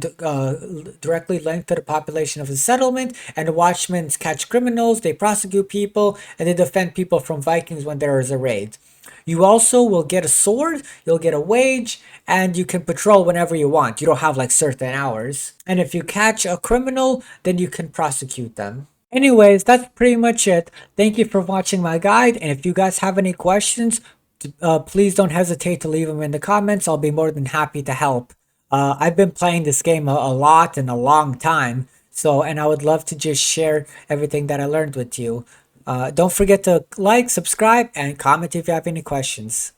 directly linked to the population of the settlement, and the watchmen catch criminals, they prosecute people, and they defend people from Vikings when there is a raid. You also will get a sword, you'll get a wage, and you can patrol whenever you want. You don't have like certain hours. And if you catch a criminal, then you can prosecute them. Anyways, that's pretty much it. Thank you for watching my guide, and if you guys have any questions, please don't hesitate to leave them in the comments. I'll be more than happy to help. I've been playing this game a lot and a long time, so and I would love to just share everything that I learned with you. Don't forget to like, subscribe, and comment if you have any questions.